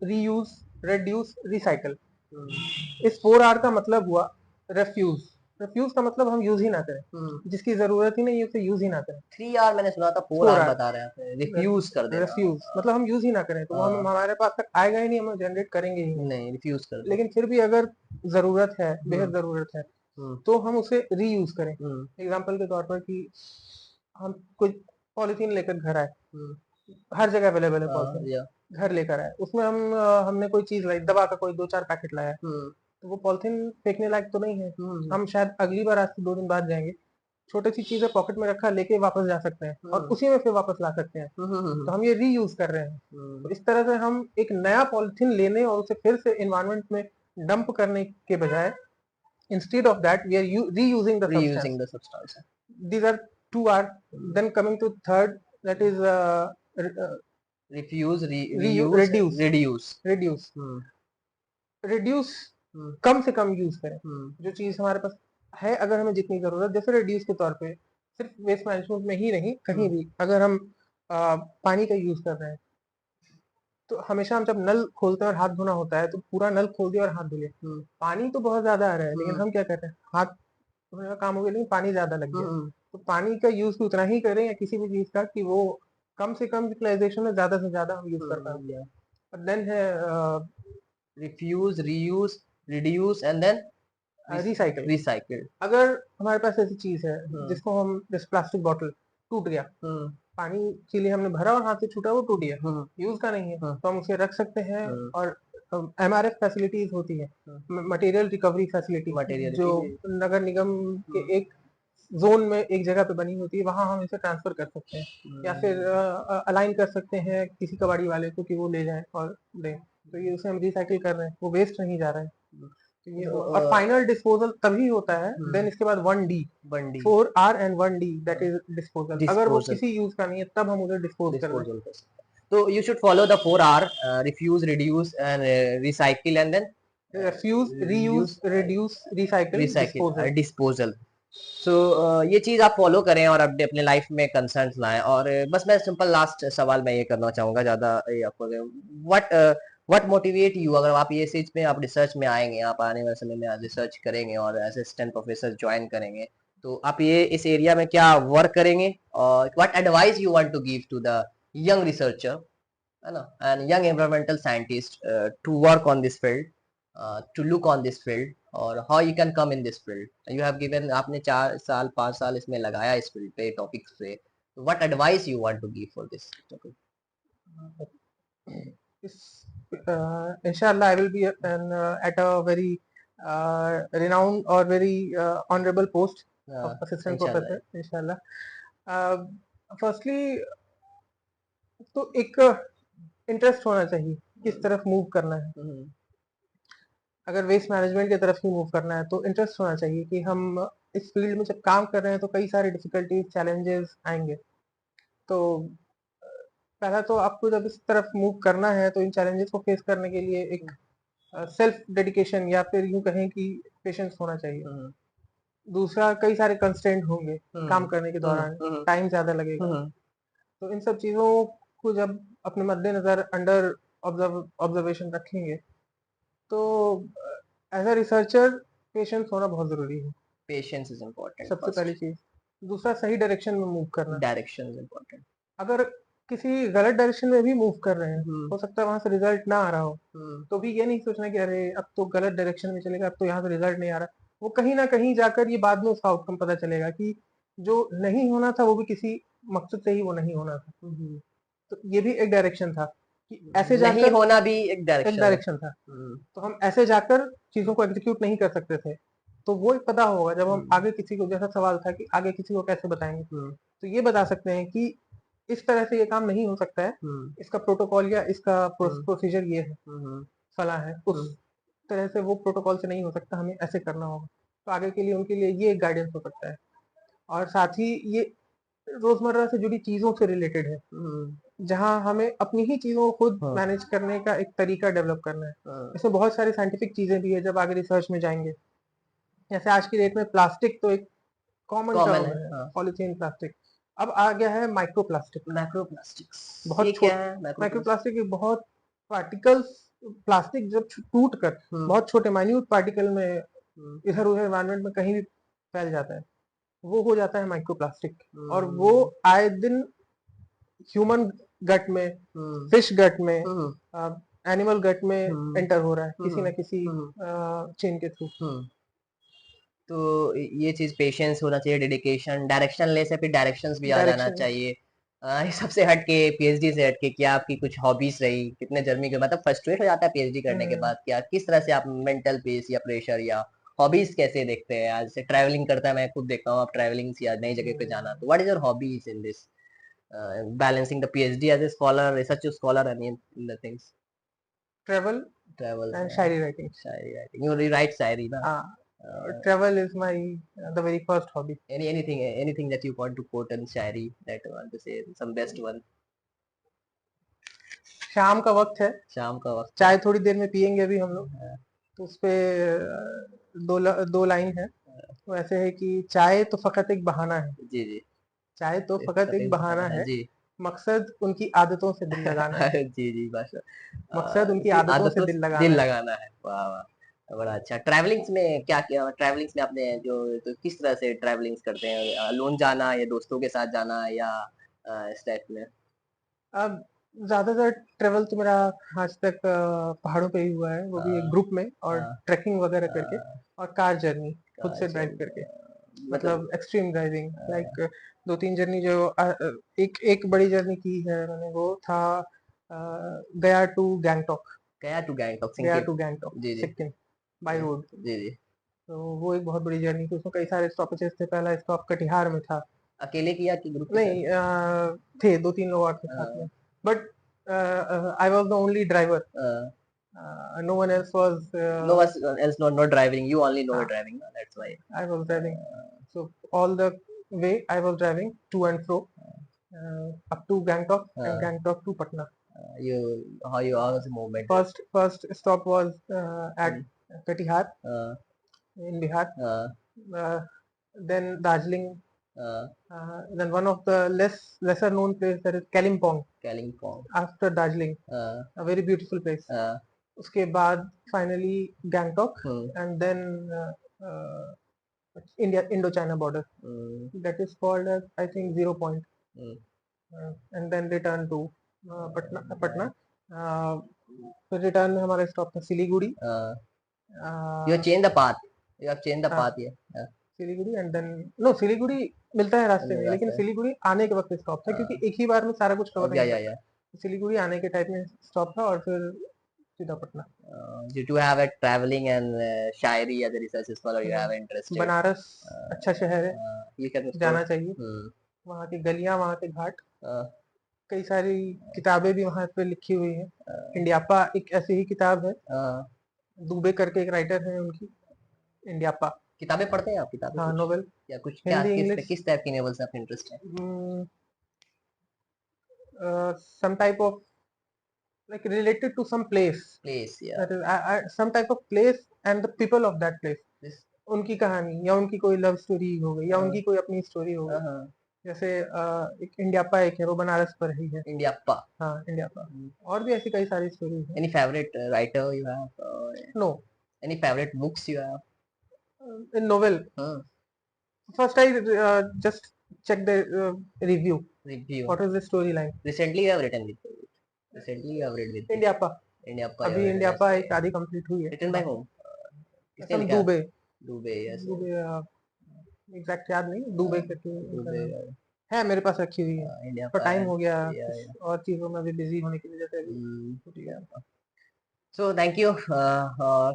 रीयूज, रेड्यूस, रिसाइकल। हम्म इस 4R का मतलब हुआ रेफ्यूज। रेफ्यूज का मतलब हम यूज ही ना करें, हम्म। जिसकी जरूरत ही नहीं है उसे यूज ही ना करें। 3 आर मैंने सुना था, 4 आर 4R, बता रहे हैं, रिफ्यूज कर देना। रेफ्यूज मतलब हम यूज ही ना करें, तो वो हम हमारे पास तक आएगा ही नहीं, हम जनरेट करेंगे ही नहीं। नहीं, रिफ्यूज कर दो। लेकिन फिर भी अगर जरूरत है, बेहद हम्म जरूरत है, हम्म तो हम उसे रीयूज करें। हम्म एग्जाम्पल के तौर पर कि हम कोई पॉलिथीन लेकर घर आए, हम्म। हर जगह अवेलेबल है हाँ पॉलिथीन, या। घर लेकर आए, उसमें हमने कोई चीज लाई, दवा का कोई 2-4 पैकेट लाया, हम्म तो वो पॉलिथीन फेंकने लायक तो नहीं है। हम्म हम शायद अगली बार, आज से 2 दिन बाद जाएंगे, छोटी सी चीजें पॉकेट में रखा लेके वापस जा सकते हैं, और हम्म उसी में फिर वापस ला सकते हैं। तो हम ये रीयूज कर रहे हैं। तो इस तरह से हम एक नया पॉलिथीन लेने और उसे फिर से एनवायरनमेंट में डंप करने के बजाय, instead of that we are reusing the substance. Reusing the substance. These are 2R. Then coming to third, that is refuse, reuse, reduce, reduce. reduce, hmm reduce। हम्म कम से कम यूज करें, हम्म जो चीज हमारे पास है, अगर हमें जितनी जरूरत, जैसे रिड्यूस के तौर पे, सिर्फ वेस्ट मैनेजमेंट में ही नहीं, कहीं भी अगर हम पानी का यूज कर रहे हैं, तो हमेशा हम जब नल खोलते हैं और हाथ धोना होता है, तो पूरा नल खोल दिया और हाथ धो लिया, हम्म पानी तो बहुत ज्यादा आ रहा है, लेकिन हम्म हम क्या कर रहे हैं, हाथ धोने का काम हो गया लेकिन पानी ज्यादा लग गया। हम्म तो पानी का यूज उतना ही करें, या किसी भी चीज का, कि वो कम से कम यूटिलाइजेशन में ज्यादा से ज्यादा हम यूज कर पाए। या। और देन है refuse, reuse, reduce and then recycle. Recycle. अगर हमारे पास ऐसी चीज है हम्म जिसको हम, जैसे प्लास्टिक बॉटल टूट गया, हम्म पानी के लिए हमने भरा और हाथ से छूटा, वो टूट गया, हम्म यूज का नहीं है, हम्म तो हम उसे रख सकते हैं। हम्म और MRF फैसिलिटीज होती है, मटेरियल रिकवरी फैसिलिटी, मटेरियल जो की। नगर निगम के एक जोन में एक जगह पे बनी होती है, वहां हम इसे ट्रांसफर कर सकते हैं, या फिर अलाइन कर सकते हैं किसी कबाड़ी वाले को, कि वो ले जाए और दें। तो ये उसे हम रिसाइकिल कर रहे हैं, वो वेस्ट नहीं जा रहा है। तो ये हुआ, और फाइनल डिस्पोजल तभी होता है, देन इसके बाद 1D, बंडी 4R and 1D, that is disposal. अगर वो डिस्पोजल, किसी यूज का नहीं है, तब हम उसे डिस्पोज कर दें। डिस्पोजल कर सकते हैं। तो you should follow the 4 R, refuse, reduce and recycle and then refuse, reuse, use, reduce, recycle, recycle, disposal. Disposal. So ये चीज आप फॉलो करें और अपने अपने लाइफ में कंसर्न लाएं। और बस मैं सिंपल लास्ट सवाल मैं ये करना चाहूंगा, ज्यादा ये आपको, व्हाट व्हाट मोटिवेट यू, अगर आप ये चीज में आप रिसर्च में आएंगे, आप आने वाले समय में रिसर्च करेंगे और असिस्टेंट प्रोफेसर ज्वाइन करेंगे, तो आप ये इस एरिया में क्या वर्क करेंगे, और what advice you want to give to the young researcher, है ना, and young environmental scientist to work on this field, to look on this field, और how you can come in this field. You have given, आपने 4 साल 5 साल इसमें लगाया इस field पे, टॉपिक्स पे, तो what advice you want to give for this topic. Inshallah, I will be at a very renowned or very honorable post of assistant इंशाल्लाह। professor, inshallah. फर्स्टली तो एक इंटरेस्ट होना चाहिए, किस तरफ मूव करना है। अगर वेस्ट मैनेजमेंट की तरफ ही मूव करना है, तो इंटरेस्ट होना चाहिए कि हम इस फील्ड में जब काम कर रहे हैं, तो कई सारे डिफिकल्टीज, चैलेंजेस आएंगे। तो पहला तो आपको जब इस तरफ मूव करना है, तो इन चैलेंजेस को फेस करने के लिए एक सेल्फ डेडिकेशन, या फिर यूं कहें कि पेशेंस होना चाहिए। दूसरा, कई सारे कंस्ट्रेंट होंगे काम करने के दौरान, टाइम ज्यादा लगेगा। तो इन सब चीजों को जब अपने मद्देनजर अंडर ऑब्जर्वेशन रखेंगे, तो एज अ रिसर्चर पेशेंस होना बहुत जरूरी है, पेशेंस इज इम्पोर्टेंट सबसे फर्स्ट, पहली चीज। दूसरा, सही डायरेक्शन में मूव करना। Direction is important. अगर किसी गलत डायरेक्शन में भी मूव कर रहे हैं, हम्म हो सकता है वहां से रिजल्ट ना आ रहा हो, हम्म तो भी ये नहीं सोचना कि अरे अब तो गलत डायरेक्शन में चलेगा, अब तो यहाँ से रिजल्ट नहीं आ रहा। वो कहीं ना कहीं जाकर ये बाद में उसका आउटकम पता चलेगा कि जो नहीं होना था वो भी किसी मकसद से ही वो नहीं होना था। हम्म, तो ये भी एक डायरेक्शन था कि ऐसे नहीं जाकर, होना भी एक एक डायरेक्शन है। डायरेक्शन था, तो हम ऐसे जाकर चीजों को एग्जीक्यूट नहीं कर सकते थे। तो वो एक पता होगा जब हम हम्म आगे किसी को, जैसा सवाल था कि आगे किसी को कैसे बताएंगे, हम्म तो ये बता सकते हैं कि इस तरह से ये काम नहीं हो सकता है, हम्म इसका प्रोटोकॉल या इसका हम्म प्रोसीजर ये है, हम्म फला है, उस तरह से वो प्रोटोकॉल से नहीं हो सकता, हमें ऐसे करना होगा। तो आगे के लिए उनके लिए ये एक गाइडेंस हो सकता है। और साथ ही ये रोजमर्रा से जुड़ी चीजों से रिलेटेड है, हम्म, जहाँ हमें अपनी ही चीजों को खुद हाँ मैनेज करने का एक तरीका डेवलप करना है। हाँ इसमें बहुत सारी साइंटिफिक चीजें भी है जब आगे रिसर्च में जाएंगे। जैसे आज की डेट में प्लास्टिक तो एक कॉमन कॉमन टर्म है है, हाँ। Polythene plastic. अब आ गया है माइक्रो प्लास्टिक। मैक्रो प्लास्टिक्स, ये बहुत क्या छोट है मैक्रो माइक्रो प्लास्टिक? प्लास्टिक एक बहुत पार्टिकल्स, प्लास्टिक जब टूट कर हम्म बहुत छोटे माइन्यूट पार्टिकल में हम्म इधर उधर एनवायरनमेंट में कहीं भी फैल जाता है, वो हो जाता है माइक्रो प्लास्टिक। और वो हम्म आए दिन ह्यूमन गट में, हम्म फिश गट में, हम्म एनिमल गट में हम्म एंटर हो रहा है किसी हम्म ना किसी हम्म चेन के थ्रू। हम्म। तो ये चीज पेशेंस होना चाहिए, डेडिकेशन, डायरेक्शन ले से फिर डायरेक्शंस भी आ जाना डायरेक्शन, चाहिए। ये सबसे हट के पीएचडी से हट के क्या आपकी कुछ हॉबीज रही, कितने जर्नी के मतलब फ्रस्ट्रेट हो जाता है पीएचडी करने के बाद, क्या किस तरह से आप मेंटल पीस या प्रेशर या हॉबीज कैसे देखते हैं? आज से ट्रैवलिंग करता है, मैं खुद देखता हूँ आप ट्रैवलिंग या नई जगह पे जाना, तो what is your hobbies in this balancing the PhD as a scholar, research scholar and in the things, travel travels, and shayari writing. Shayari writing, you write shayari ना? हाँ, travel is my the very first hobby. Anything that you want to quote in shayari that you want to say, some best one? शाम का वक्त है, शाम का वक्त है। चाय थोड़ी देर में पियेंगे अभी हम लोग। तो उस पे दो लाइन है, वो ऐसे है कि चाय तो फकत एक बहाना है, जी जी। चाय तो फकत एक बहाना है, जी। मकसद उनकी आदतों से दिल लगाना है, जी जी भाषा। मकसद उनकी जी, आदतों से आदतों दिल दिल लगाना है। लगाना है, वाह वाह, बड़ा अच्छा। ट्रैवलिंग्स में क्या किया, ट्रैवलिंग्स में आपने जो तो किस तरह से ट्रैवलिंग्स करते हैं, लोन जाना या दोस्तों के साथ जाना या इस टाइप में? अब ज्यादातर ट्रेवल तो मेरा आज तक पहाड़ों पे ही हुआ है, वो भी एक ग्रुप में, और हाँ ट्रैकिंग वगैरह करके, हाँ, और कार जर्नी खुद से अच्छा, ड्राइव करके। मतलब मतलब एक्सट्रीम ड्राइविंग, लाइक दो तीन जर्नी जो एक एक बड़ी जर्नी की है मैंने, वो था गया टू गैंगटॉक। गया टू गैंगटॉक गया सिक्किम? टू गैंगटॉक जी जी सिक्किम बाय रोड। जी जी। तो वो एक बहुत बड़ी जर्नी थी, उसमें कई सारे स्टॉपेजेस थे। पहला स्टॉप कटिहार में था। अकेले किया कि ग्रुप के साथ? नहीं, थे दो तीन लोग और थे साथ में, but I was the only driver, no one else was, No one else, not driving, you only know driving, no? That's why. I was driving. So all the way I was driving to and fro, up to Gangtok and uh, Gangtok to Patna. you how you are the movement? First stop was at Mm. Katihar Uh, in Bihar. uh, Uh, then Darjeeling. uh, Then one of the lesser known place, that is Kalimpong, Kalimpong. after Darjeeling, Uh, a very beautiful place. uh, उसके बाद finally Gangtok, hmm, and then Indo-China border. hmm, That is called as, I think, 0 point. hmm. And then return to Patna. Uh, फिर return में हमारा stop था Siliguri. You have changed the path. You have changed the हाँ, path here. Siliguri and then, no, Siliguri मिलता है रास्ते में, लेकिन रास्ते सिलीगुड़ी आने के वक्त स्टॉप था, क्योंकि में। एक ही बार में सारा कुछ कवर नहीं हो या सकता। सिलीगुड़ी आने के टाइप में स्टॉप था, और फिर सीधा Patna. you do have a traveling and Shayari as a research scholar you have interested. Banaras अच्छा शहर है, You can जाना quote. चाहिए। वहाँ की गलियां, वहाँ के घाट, कई सारी किताबें भी वहाँ पे लिखी हुई हैं। इंडियापा एक ऐसी ही किताब है, दुबे करके एक राइटर है उनकी, इंडियापा। किताबें पढ़ते हैं आप, किताबें हाँ, कुछ नोवेल, या कुछ क्या, हिंदी, किस इंग्लिश, किस टाइप की नॉवेल्स में आपका इंटरेस्ट है? some type of, like, related to some place, place या that is some type of place and the people of that place, this? उनकी कहानी, या उनकी कोई लव स्टोरी हो गई, या उनकी कोई अपनी स्टोरी हो गई, जैसे एक इंडियाप्पा एक है, वो बनारस पर ही है। इंडियाप्पा। हाँ, इंडियाप्पा। और भी ऐसी कई सारी स्टोरीज़ हैं। Any favourite writer you have? No, any favourite books you have? In novel, हाँ, first I just check the review. Review. What is the storyline? Recently you have written with? Recently you have read with? इंडियाप्पा, इंडियाप्पा you अभी have written इंडियाप्पा as एक आधी complete हुई है। written by whom? किसने सम लिखा? दुबे, दुबे, यस। दुबे एग्जैक्ट याद नहीं, दुबे करके उनका दुबे, नाम है, मेरे पास रखी हुई है। तो इंडियाप्पा टाइम है। हो गया या कुछ और चीजों में, अभी बिजी होने की वजह से अभी छूट गया। So thank you.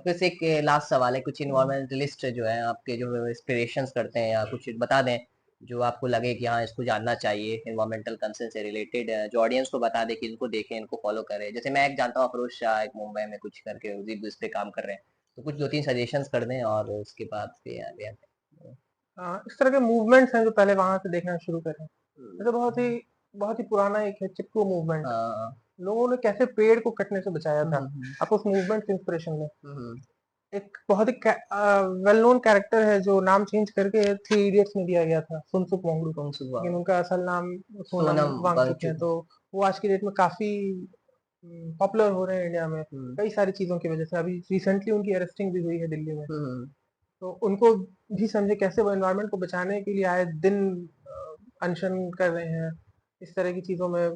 फिर से एक लास्ट सवाल है, कुछ इन्वायरमेंटलिस्ट जो है आपके, जो इंस्पिरेशंस करते हैं, या कुछ बता दें जो आपको लगे कि हाँ इसको जानना चाहिए, इन्वायरमेंटल कंसर्न से रिलेटेड, जो ऑडियंस को बता दे कि इनको देखें, इनको फॉलो करें। जैसे मैं एक जानता हूँ अफरोज शाह, एक मुंबई में कुछ करके इस पे काम कर रहे हैं, तो कुछ 2-3 सजेशंस कर दें और उसके बाद फिर आगे आते हैं। इस तरह के मूवमेंट्स हैं जो पहले वहां से देखना शुरू करें। जैसे बहुत ही पुराना एक है चिपको मूवमेंट। हाँ। लोगों ने कैसे पेड़ को कटने से बचाया था, हम्म, आप उस मूवमेंट से इंस्पिरेशन लें। हम्म, एक बहुत ही वेल नोन कैरेक्टर है जो नाम चेंज करके थ्री इडियट्स में दिया गया था, सुनसुक वांगडू, कौन लेकिन उनका असल नाम सोनम सोनम वांगचुक है। वांगचुक। तो वो आज की डेट में काफी पॉपुलर हो रहे हैं इंडिया में, कई सारी चीजों की वजह से। अभी रिसेंटली उनकी अरेस्टिंग भी हुई है दिल्ली में। तो उनको भी समझे कैसे वो एनवायरनमेंट को बचाने के लिए आए दिन अनशन कर रहे हैं, इस तरह की चीजों में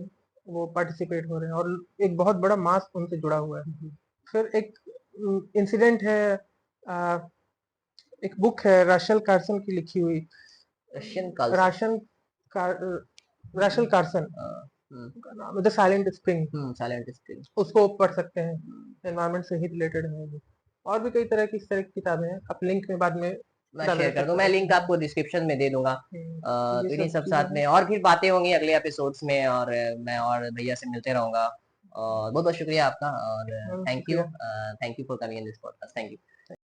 वो पार्टिसिपेट हो रहे हैं, और एक बहुत बड़ा मास उनसे जुड़ा हुआ है। फिर एक इंसिडेंट है, अ, एक बुक है राशल कार्सन की लिखी हुई, Russian culture. Ration car, राशल Carson, उनका नाम the silent spring, silent screen. उसको पढ़ सकते हैं, एनवायरनमेंट से ही रिलेटेड है वो। और भी कई तरह की इस तरह की किताबें हैं, आप लिंक में बाद में मैं डाल शेयर कर दूं, मैं लिंक सकते आपको डिस्क्रिप्शन में दे दूंगा। तो ये तो इन्हीं सब सब चीजें साथ हैं। में और फिर बातें होंगी अगले एपिसोड्स में, और मैं और भैया से मिलते रहूंगा। और बहुत बहुत शुक्रिया आपका, और थैंक यू, शुक्रिया। Thank you for coming in this podcast. Thank you.